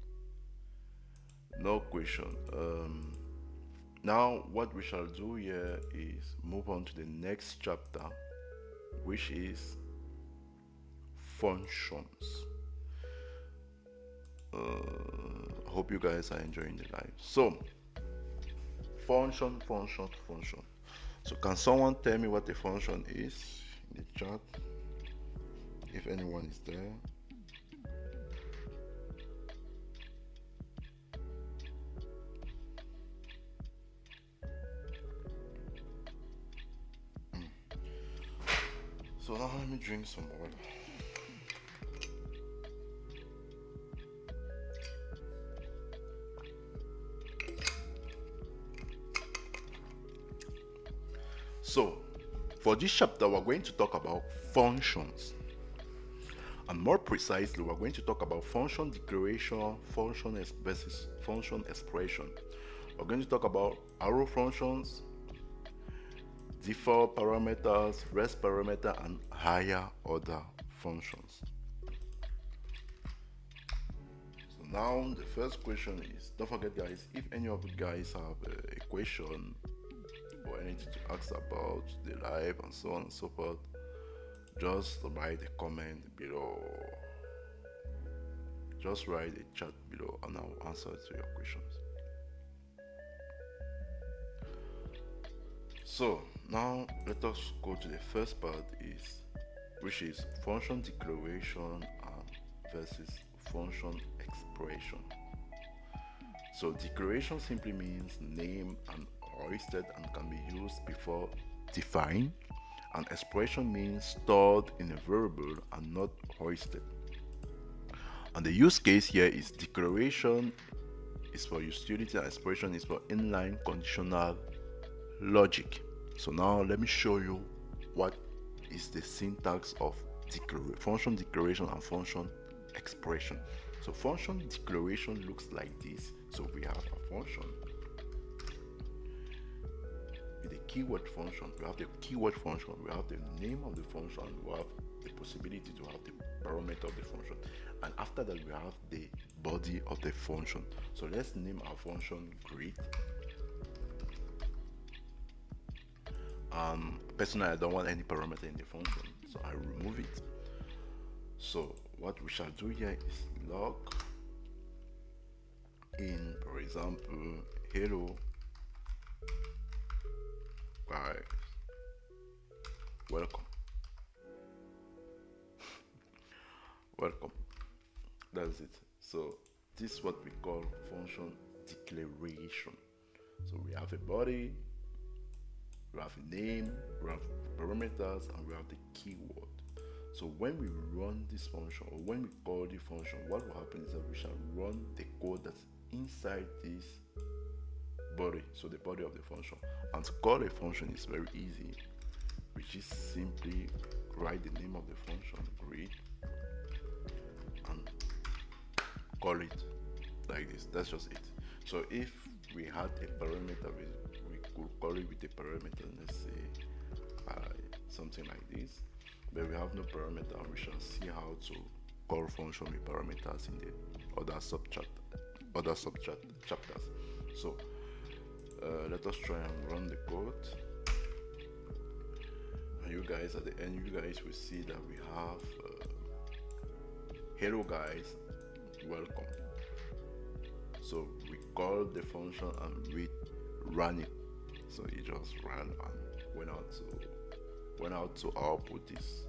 Now what we shall do here is move on to the next chapter, which is functions. Hope you guys are enjoying the live. So function. So can someone tell me what a function is in the chat, if anyone is there? So now let me drink some water. So for this chapter, we're going to talk about functions. And more precisely, we're going to talk about function declaration, versus function expression. We're going to talk about arrow functions, default parameters, rest parameter, and higher order functions. So now the first question is, don't forget guys, if any of you guys have a question or anything to ask about the live and so on and so forth, just write a comment below. Just write a chat below and I'll answer to your questions. So now let us go to the first part, which is function declaration versus function expression. So declaration simply means name and hoisted and can be used before define, and expression means stored in a variable and not hoisted. And the use case here is declaration is for utility and expression is for inline conditional logic. So now let me show you what is the syntax of function declaration and function expression. So function declaration looks like this. So we have a function with a keyword function. We have the keyword function, we have the name of the function, we have the possibility to have the parameter of the function, and after that we have the body of the function. So let's name our function greet. Personally, I don't want any parameter in the function, so I remove it. So what we shall do here is log in, for example, hello guys, welcome. Welcome. That's it. So this is what we call function declaration. So we have a body, we have a name, we have parameters, and we have the keyword. So when we run this function, or when we call the function, what will happen is that we shall run the code that's inside this body, so the body of the function. And to call a function is very easy, which is simply write the name of the function, greet, and call it like this. That's just it. So if we had a parameter, we could call it with a parameter, let's say something like this, but we have no parameter, and we shall see how to call function with parameters in the other chapters. So let us try and run the code, and you guys at the end, you guys will see that we have hello guys, welcome. So we call the function and we ran it, so it just ran and went out to output these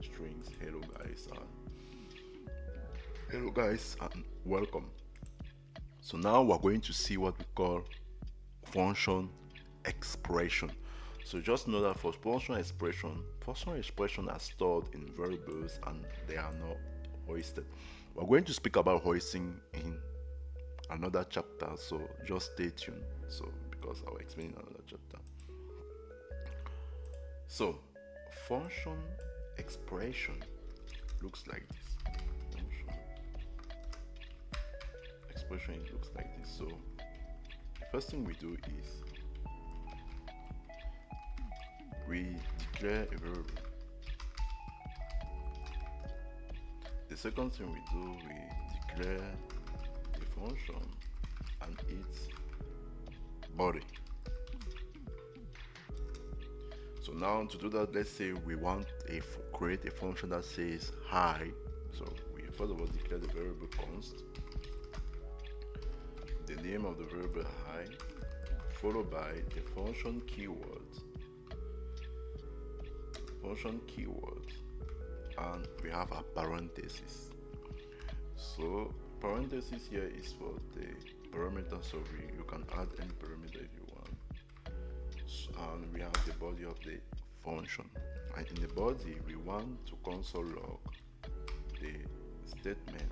strings, hello guys and welcome. So now we're going to see what we call function expression. So just know that for function expression are stored in variables and they are not hoisted. We're going to speak about hoisting in another chapter, so just stay tuned. So because I'll explain in another chapter. So function expression looks like this. Function expression looks like this. So the first thing we do is we declare a variable. The second thing we do, we declare a function and its body. So now to do that, let's say we want to create a function that says hi. So we first of all declare the variable const, the name of the variable hi, followed by the function keyword, and we have a parenthesis. So parenthesis here is for the parameter, so you can add any parameter if you want. And we have the body of the function, and in the body we want to console log the statement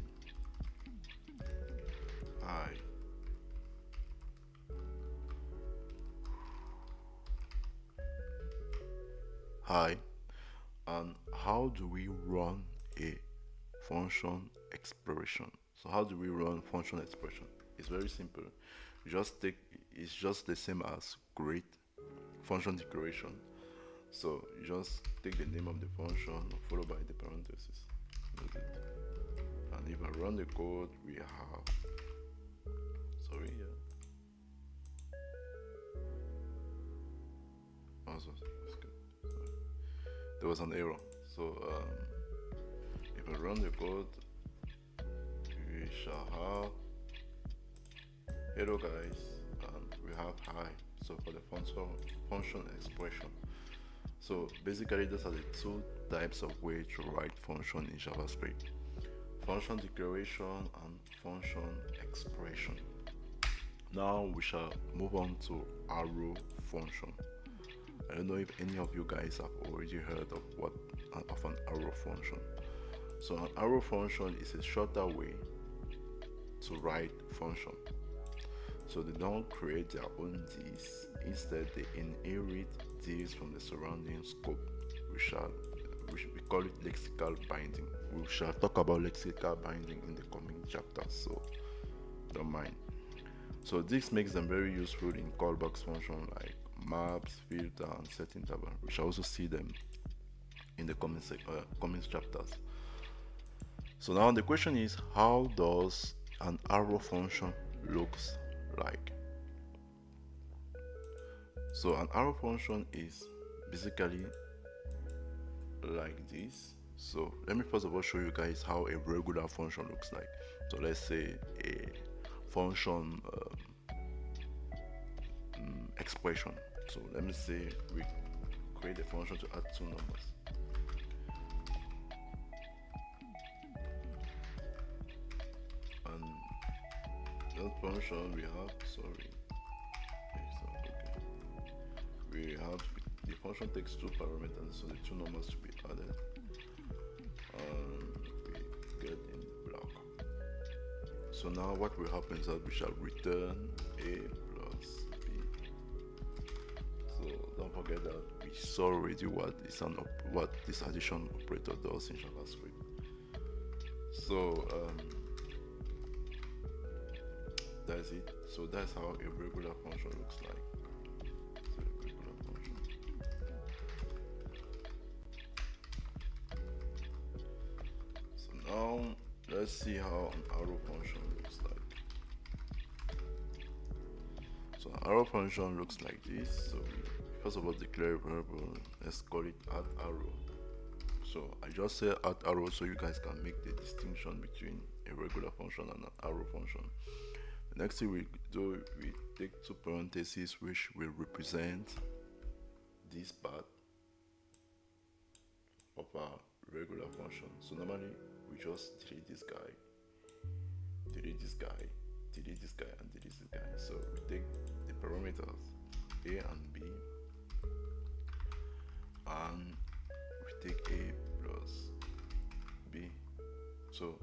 hi. And how do we run a function expression? So how do we run function expression? It's very simple. It's just the same as create function declaration. So you just take the name of the function followed by the parentheses. That's it. And if I run the code, we have there was an error. So if I run the code, we shall have hello guys, and we have hi. So for the function expression. So basically those are the two types of way to write function in JavaScript: function declaration and function expression. Now we shall move on to arrow function. I don't know if any of you guys have already heard of an arrow function. So an arrow function is a shorter way to write function. So they don't create their own Ds. Instead, they inherit Ds from the surrounding scope. We call it lexical binding. We shall talk about lexical binding in the coming chapters, so don't mind. So this makes them very useful in callbacks function like maps, filter, and set interval. We shall also see them in the coming chapters. So now the question is, how does an arrow function looks like? So an arrow function is basically like this. So let me first of all show you guys how a regular function looks like. So let's say a function expression. So let me say we create a function to add two numbers. And that function we have, function takes two parameters, so the two numbers to be added, and we get in block. So now what will happen is that we shall return a plus b. So don't forget that we saw already what this addition operator does in JavaScript. So that's it. So that's how a regular function looks like. So a regular function. So now let's see how an arrow function looks like. So an arrow function looks like this. So we first of all declare a variable. Let's call it @arrow. So I just say @arrow so you guys can make the distinction between a regular function and an arrow function. The next thing we do, we take two parentheses which will represent this part of our regular function. So normally we just delete this guy, delete this guy, delete this guy, and delete this guy. So we take the parameters a and b, and we take a plus b. So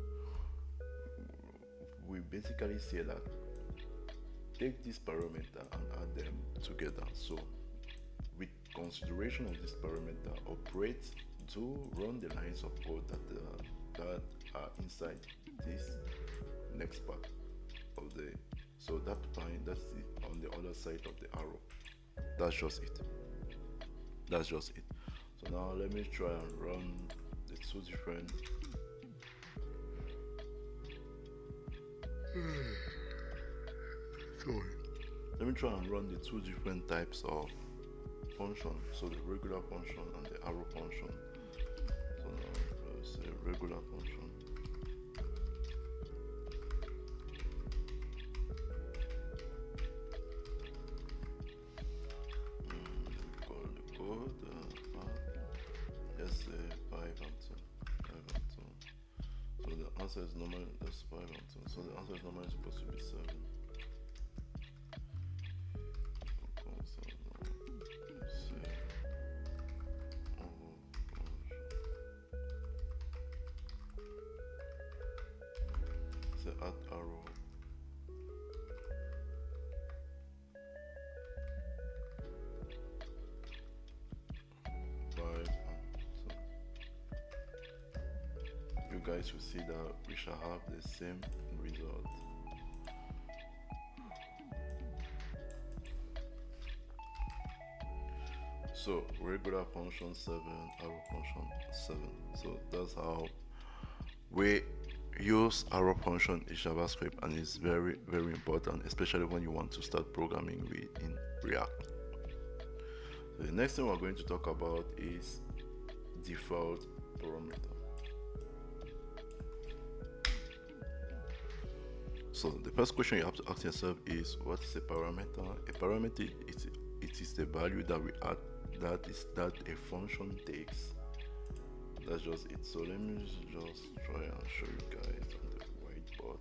we basically say that take this parameter and add them together. So with consideration of this parameter, operate to run the lines of code that are inside this next part of the, so that line that's on the other side of the arrow. That's just it. That's just it. So now let me try and run the two different let me try and run the two different types of function. So the regular function and the arrow function. So now let's say regular function. We call the code let's say 5 and 2. 5 and 2. So the answer is normally that's 5 and 2. So the answer is normally supposed to be 7. @arrow you guys will see that we shall have the same result. So regular function 7, arrow function 7. So that's how we use arrow function in JavaScript, and it's very important, especially when you want to start programming in React. So the next thing we're going to talk about is default parameter. So the first question you have to ask yourself is, what is a parameter? A parameter is the value that we add, that a function takes. That's just it. So let me just try and show you guys on the whiteboard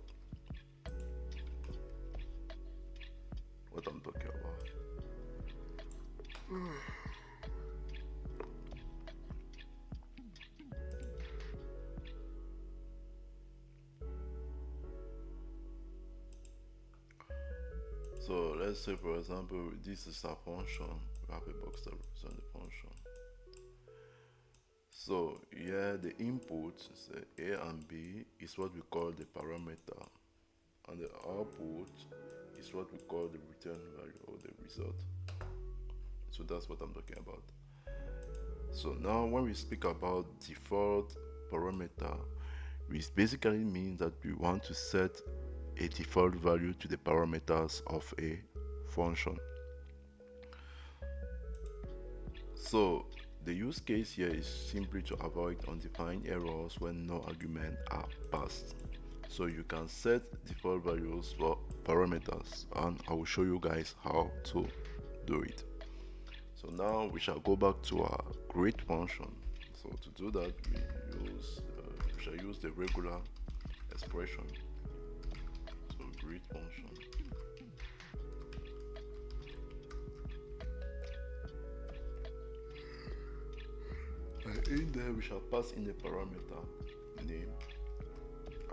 what I'm talking about. So let's say, for example, this is a function. We have a box that represents the function. So here the input, a and b, is what we call the parameter, and the output is what we call the return value or the result. So that's what I'm talking about. So now when we speak about default parameter, which basically means that we want to set a default value to the parameters of a function. So the use case here is simply to avoid undefined errors when no arguments are passed. So you can set default values for parameters, and I will show you guys how to do it. So now we shall go back to our greet function. So to do that, we shall use the regular expression. So greet function. In there we shall pass in a parameter name,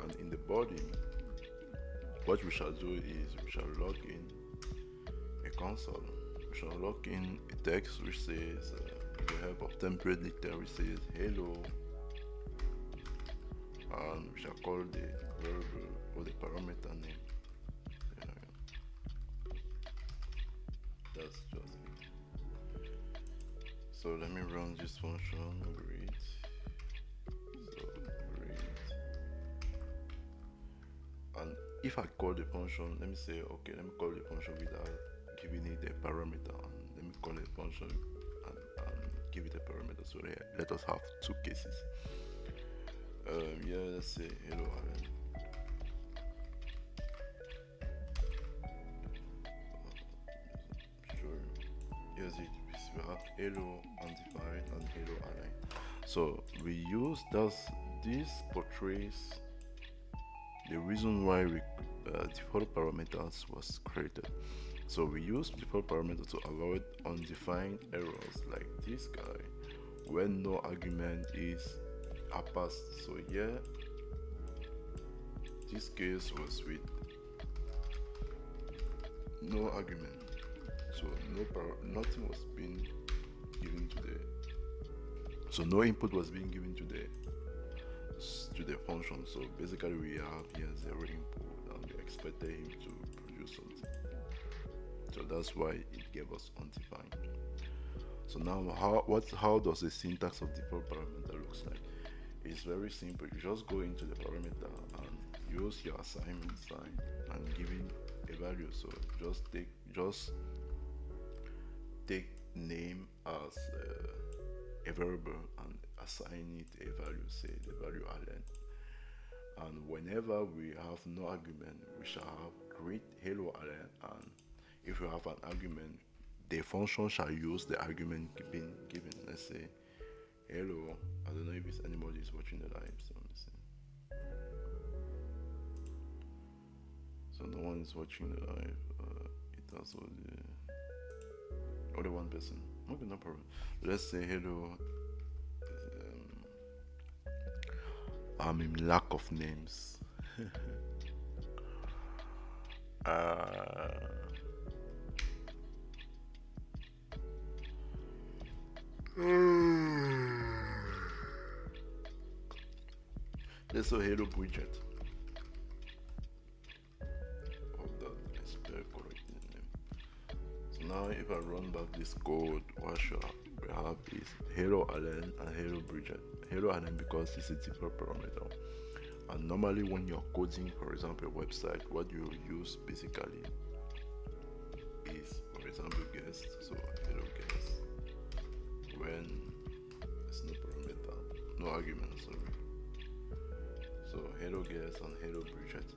and in the body what we shall do is we shall log in a console. We shall log in a text which says with the help of template dictionary which says hello, and we shall call the variable or the parameter name. That's just it. So let me run this function. Read. So read. And if I call the function, let me say okay, let me call the function without giving it a parameter, and let me call a function and give it a parameter. So let us have two cases. Yeah, let's say hello Alen. Here's it. We have hello undefined and hello Alen. So we use this portrays the reason why we default parameters was created. So we use default parameters to avoid undefined errors like this guy when no argument is passed. So here this case was with no argument. So nothing was being given to the, so no input was being given to the function. So basically we have here 0 input and we expected him to produce something. So that's why it gave us undefined. So now how does the syntax of default parameter looks like? It's very simple. You just go into the parameter and use your assignment sign and giving a value. So just take name as a variable and assign it a value, say the value Alen. And whenever we have no argument, we shall have greet hello Alen, and if we have an argument, the function shall use the argument being given. Let's say hello. I don't know if anybody is watching the live, so let me see. So no one is watching the live. It has only one person. Okay, no problem. Let's say hello. I'm in lack of names. Let's say hello Bridget. Hope that I spell correctly the name. So now if I run back this code, what should we have is hello Alen and hello Bridget. Hello Alen because it's a default parameter. And normally when you're coding, for example, a website, what you use basically is, for example, guest. So hello guest. When there's no parameter, no argument, sorry. So hello guest and hello Bridget.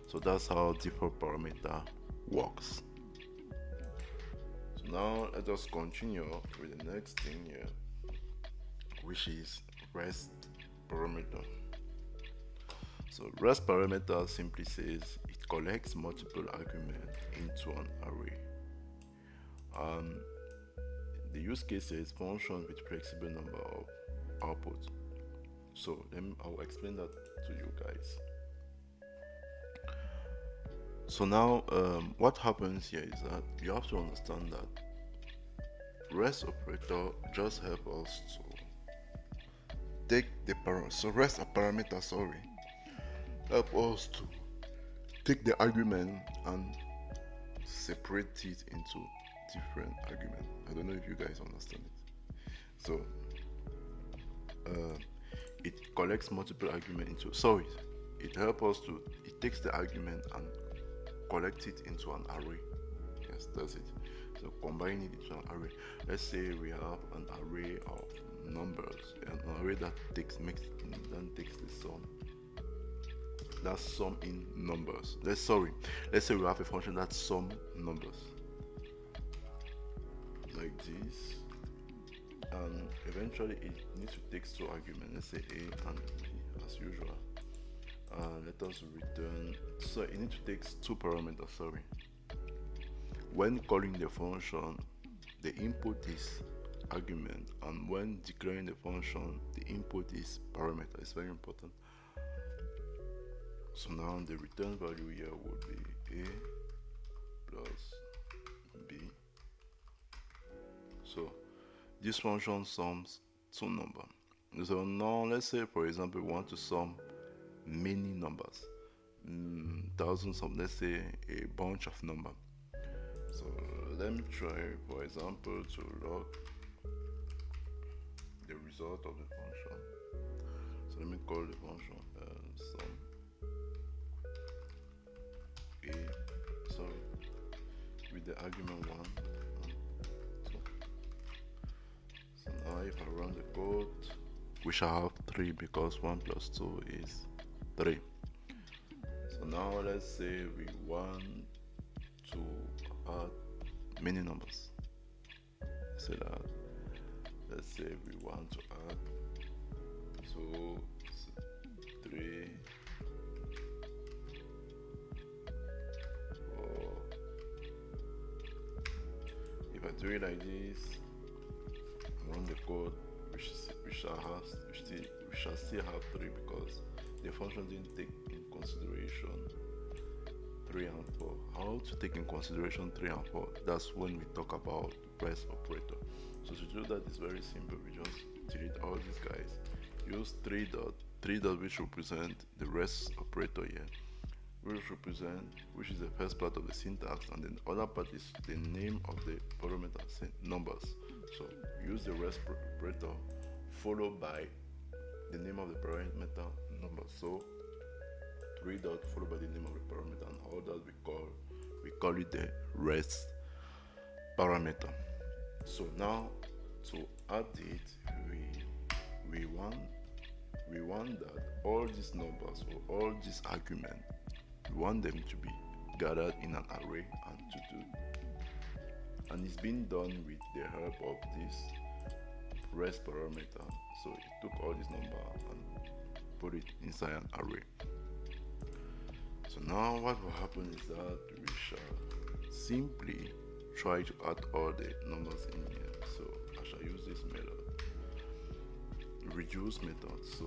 So that's how default parameter works. So now let us continue with the next thing here, which is rest parameter. So rest parameter simply says it collects multiple arguments into an array. The use case is function with flexible number of output. So I'll explain that to you guys. So now what happens here is that you have to understand that rest operator just help us to take the parameter help us to take the argument and separate it into different arguments. I don't know if you guys understand it. So it collects multiple arguments into, it helps us to, it takes the argument and collect it into an array. Yes, that's it. So combine it into an array. Let's say we have an array of numbers, an array that takes the sum. That's sum in numbers. Let's say we have a function that sum numbers like this, and eventually it needs to take two arguments. Let's say a and b as usual. Let us return. So it needs to take two parameters. When calling the function, the input is argument, and when declaring the function, the input is parameter. It's very important. So now the return value here would be a plus b. So this function sums two numbers. So now let's say, for example, we want to sum many numbers, thousands of, let's say, a bunch of numbers. So let me try, for example, to log the result of the function. So let me call the function sum a, sorry, with the argument 1 and 2. So now if I run the code, we shall have 3 because 1 plus 2 is 3. So now let's say we want to add many numbers. So that, let's say we want to add 2, 3, 4. If I do it like this, run the code, we shall still have 3 because the function didn't take in consideration 3 and 4. How to take in consideration 3 and 4? That's when we talk about rest operator. So to do that is very simple. We just delete all these guys. Use 3 dot which represent the rest operator here, which is the first part of the syntax, and then the other part is the name of the parameter numbers. So use the rest operator followed by the name of the parameter number. So 3 dot followed by the name of the parameter, and all that we call it the rest parameter. So now to add it, we want that all these numbers or all these arguments, we want them to be gathered in an array and to do, and it's been done with the help of this rest parameter. So it took all these numbers and put it inside an array. So now what will happen is that we shall simply try to add all the numbers in here. So I shall use this method, reduce method. So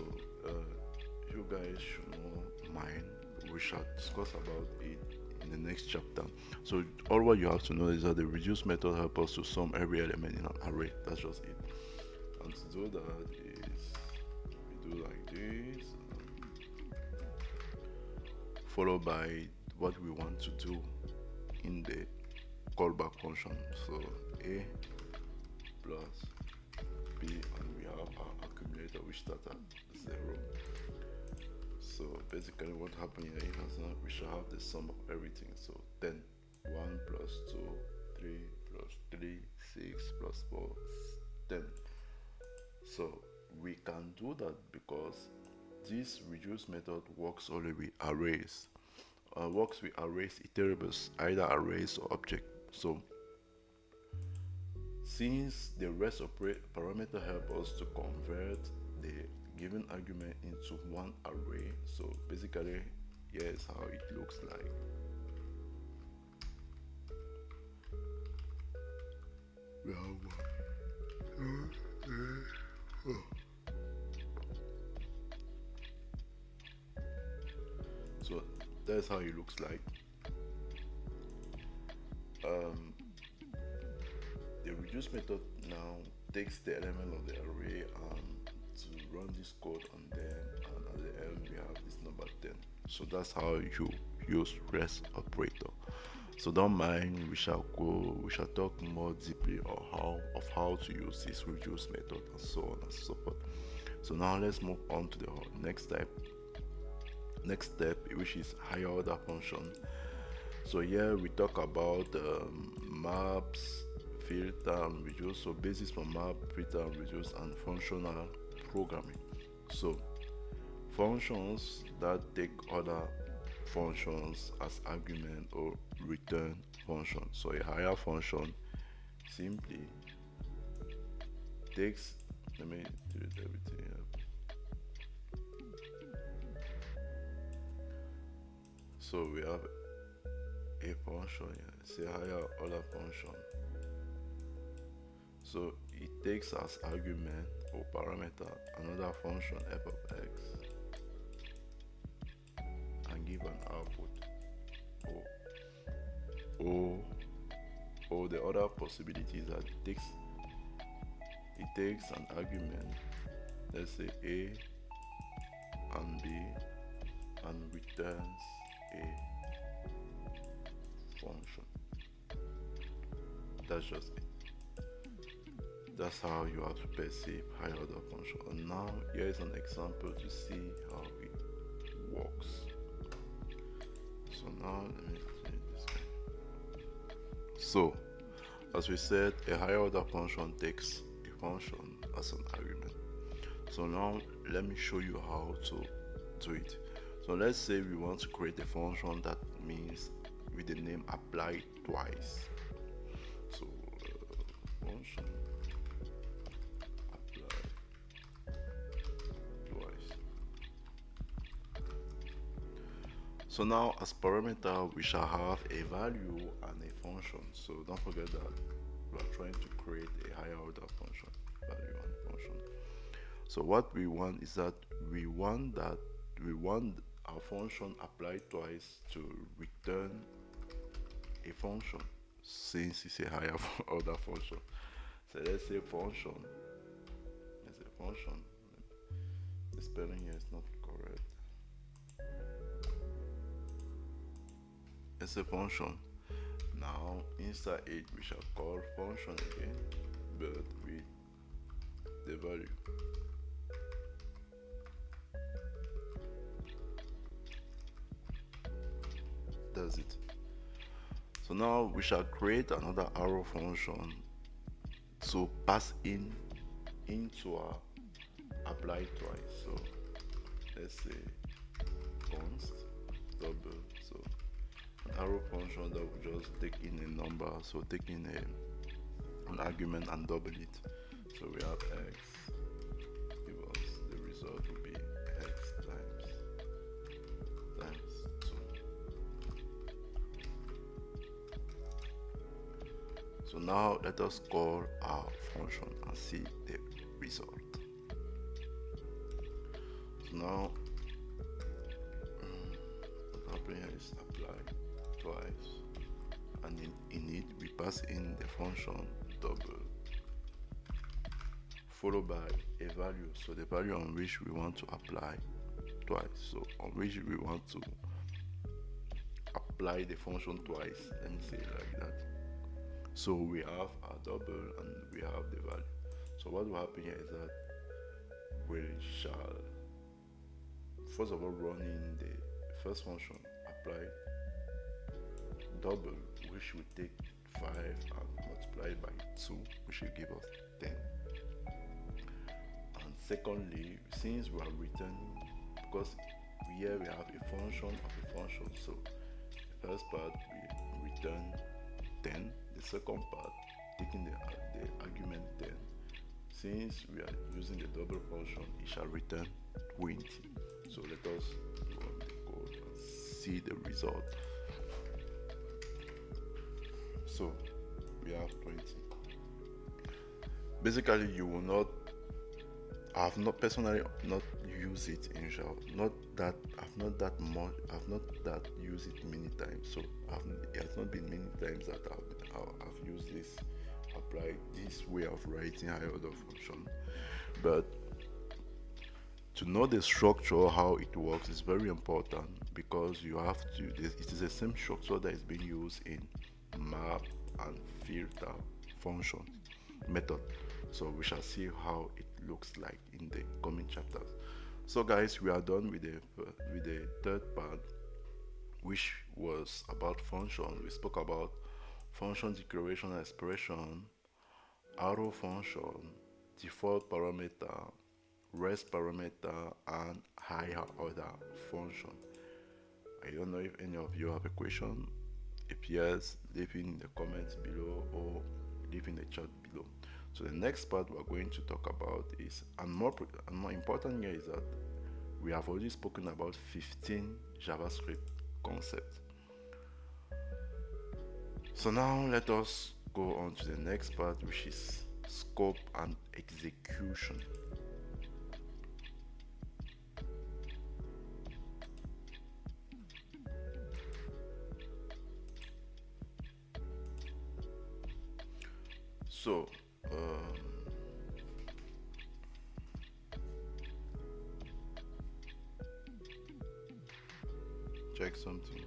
you guys should know mine. We shall discuss about it in the next chapter. So all what you have to know is that the reduce method helps us to sum every element in an array. That's just it. And to do that is we do like this, followed by what we want to do in the callback function. So a plus b, and we have our accumulator which starts at 0. So basically what happened here is that we shall have the sum of everything. So 10, 1 plus 2, 3 plus 3, 6 plus 4, 10. So we can do that because this reduce method works only with arrays. Works with arrays iterables, either arrays or object. So since the rest parameter help us to convert the given argument into one array, so basically here's how it looks like. We have 1, 2, 3, 4. So that's how it looks like. The reduce method now takes the element of the array to run this code on them, and at the end we have this number 10. So that's how you use rest operator. So don't mind, we shall talk more deeply of how to use this reduce method and so on and so forth. So now let's move on to the next step, which is higher order function. So here we talk about maps, filter and reduce. So basis for map, filter and reduce, and functional programming. So functions that take other functions as argument or return function. So a higher function simply takes, let me delete everything here. So we have a function here, it's a higher order function. So it takes as argument or parameter another function f of x and give an output. Or the other possibility is that it takes an argument, let's say a and b, and returns a function. That's just it. That's how you have to perceive higher order function. And now here is an example to see how it works. So now let me say this guy. So as we said, a higher order function takes a function as an argument. So now let me show you how to do it. So let's say we want to create a function that means with the name apply twice. So function apply twice. So now as parameter we shall have a value and a function. So don't forget that we are trying to create a higher order function, value and function. So what we want is that we want our function applied twice to return a function, since it's a higher order function. So let's say function is a function. The spelling here is not correct. It's a function. Now inside it we shall call function again, but with the value. That's it. So now we shall create another arrow function to pass into our apply twice. So let's say const double. So an arrow function that will just take in a number, so take in an argument and double it. So we have x, give us the result will be x times 2. So now let us call our function and see the result. So now what happened here is apply twice, and in it we pass in the function double followed by a value, so the value on which we want to apply twice, so on which we want to apply the function twice, let me say it like that. So we have our double and we have the value. So what will happen here is that we shall first of all run in the first function, apply double, which will take 5 and multiply it by 2, which will give us 10. And secondly, since we are returning, because here we have a function of a function, so the first part we return 10, the second part taking the argument 10. Since we are using the double function, it shall return 20. So let us run the code and see the result. So we have 20. Basically, you will not, I have not personally not used it in Java. I've not that used it many times. So it has not been many times that I've used this, applied this way of writing higher order function. But to know the structure, how it works, is very important, because you have to, it is the same structure that is being used in map and filter function method. So we shall see how it looks like in the coming chapters. So guys, we are done with the third part, which was about function. We spoke about function declaration and expression, arrow function, default parameter, rest parameter, and higher order function. I don't know if any of you have a question. If yes, leave it in the comments below or leave in the chat below. So the next part we're going to talk about is, and more important here, is that we have already spoken about 15 JavaScript concepts. So now let us go on to the next part, which is scope and execution. So check something.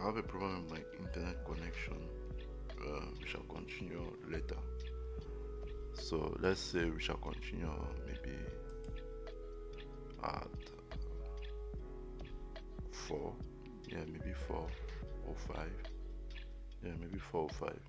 I have a problem with my internet connection. We shall continue later. So let's say we shall continue maybe at 4. Yeah, maybe 4 or 5. Yeah, maybe 4 or 5.